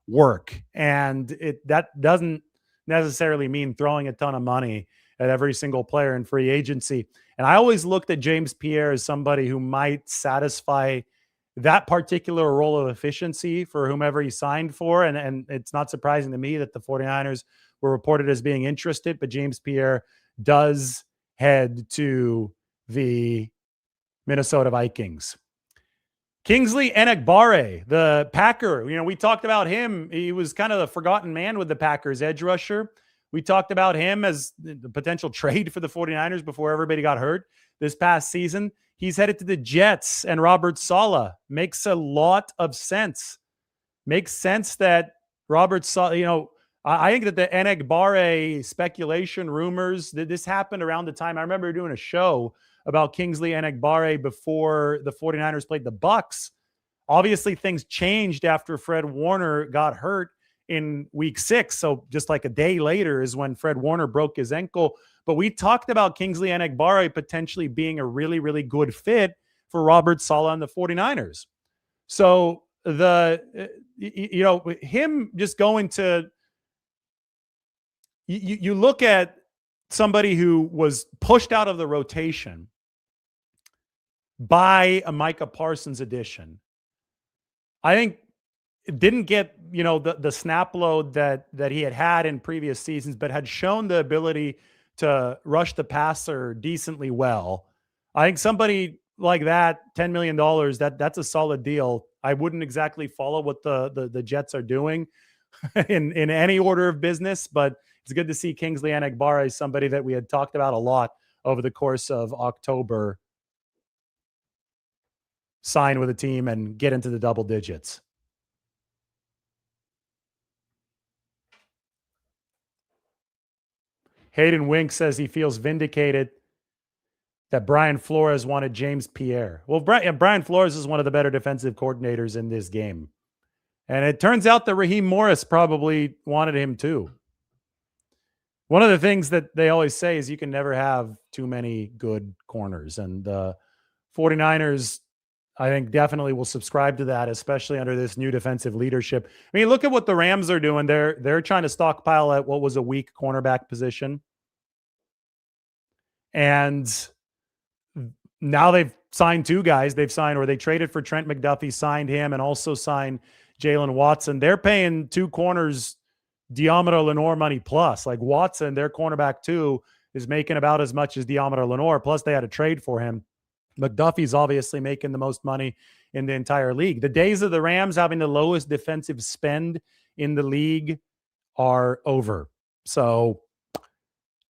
work. And that doesn't necessarily mean throwing a ton of money at every single player in free agency. And I always looked at James Pierre as somebody who might satisfy that particular role of efficiency for whomever he signed for. And it's not surprising to me that the 49ers were reported as being interested, but James Pierre does head to the Minnesota Vikings. Kingsley Enagbare, the Packer. We talked about him. He was kind of the forgotten man with the Packers, edge rusher. We talked about him as the potential trade for the 49ers before everybody got hurt this past season. He's headed to the Jets, and Robert Saleh makes a lot of sense. Makes sense that Robert Saleh, I think that the Enagbare speculation, rumors, that this happened around the time. I remember doing a show about Kingsley Enagbare before the 49ers played the Bucs. Obviously, things changed after Fred Warner got hurt in week 6. So just like a day later is when Fred Warner broke his ankle. But we talked about Kingsley Enagbare potentially being a really, really good fit for Robert Saleh and the 49ers. So him just going to, you look at somebody who was pushed out of the rotation by a Micah Parsons addition. I think it didn't get, the snap load that he had in previous seasons, but had shown the ability to rush the passer decently well. I think somebody like that, $10 million, that's a solid deal. I wouldn't exactly follow what the Jets are doing in any order of business, but it's good to see Kingsley Enagbare, somebody that we had talked about a lot over the course of October, sign with a team and get into the double digits. Hayden Wink says he feels vindicated that Brian Flores wanted James Pierre. Well, Brian Flores is one of the better defensive coordinators in this game. And it turns out that Raheem Morris probably wanted him too. One of the things that they always say is you can never have too many good corners. And the 49ers, I think, definitely will subscribe to that, especially under this new defensive leadership. I mean, look at what the Rams are doing. They're trying to stockpile at what was a weak cornerback position. And now they've signed two guys. They traded for Trent McDuffie, signed him, and also signed Jalen Watson. They're paying two corners Diamondo Lenore money plus. Like Watson, their cornerback too, is making about as much as Diamondo Lenore. Plus they had a trade for him. McDuffie's obviously making the most money in the entire league. The days of the Rams having the lowest defensive spend in the league are over. So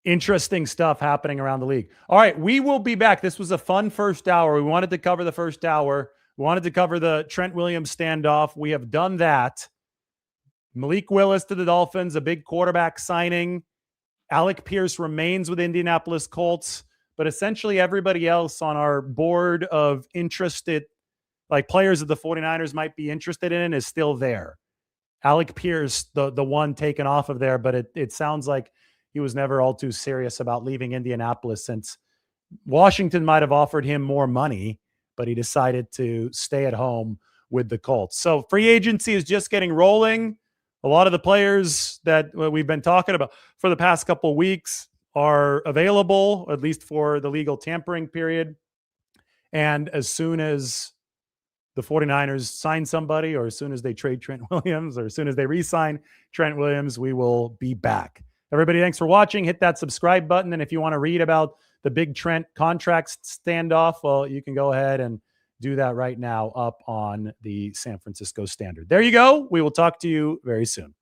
interesting stuff happening around the league. All right, we will be back. This was a fun first hour. We wanted to cover the first hour. We wanted to cover the Trent Williams standoff. We have done that. Malik Willis to the Dolphins, a big quarterback signing. Alec Pierce remains with Indianapolis Colts, but essentially everybody else on our board of interested, like players that the 49ers might be interested in, is still there. Alec Pierce, the one taken off of there, but it sounds like he was never all too serious about leaving Indianapolis, since Washington might have offered him more money, but he decided to stay at home with the Colts. So free agency is just getting rolling. A lot of the players that we've been talking about for the past couple of weeks are available, at least for the legal tampering period. And as soon as the 49ers sign somebody, or as soon as they trade Trent Williams, or as soon as they re-sign Trent Williams, we will be back. Everybody, thanks for watching. Hit that subscribe button. And if you want to read about the big Trent contract standoff, well, you can go ahead and do that right now up on the San Francisco Standard. There you go. We will talk to you very soon.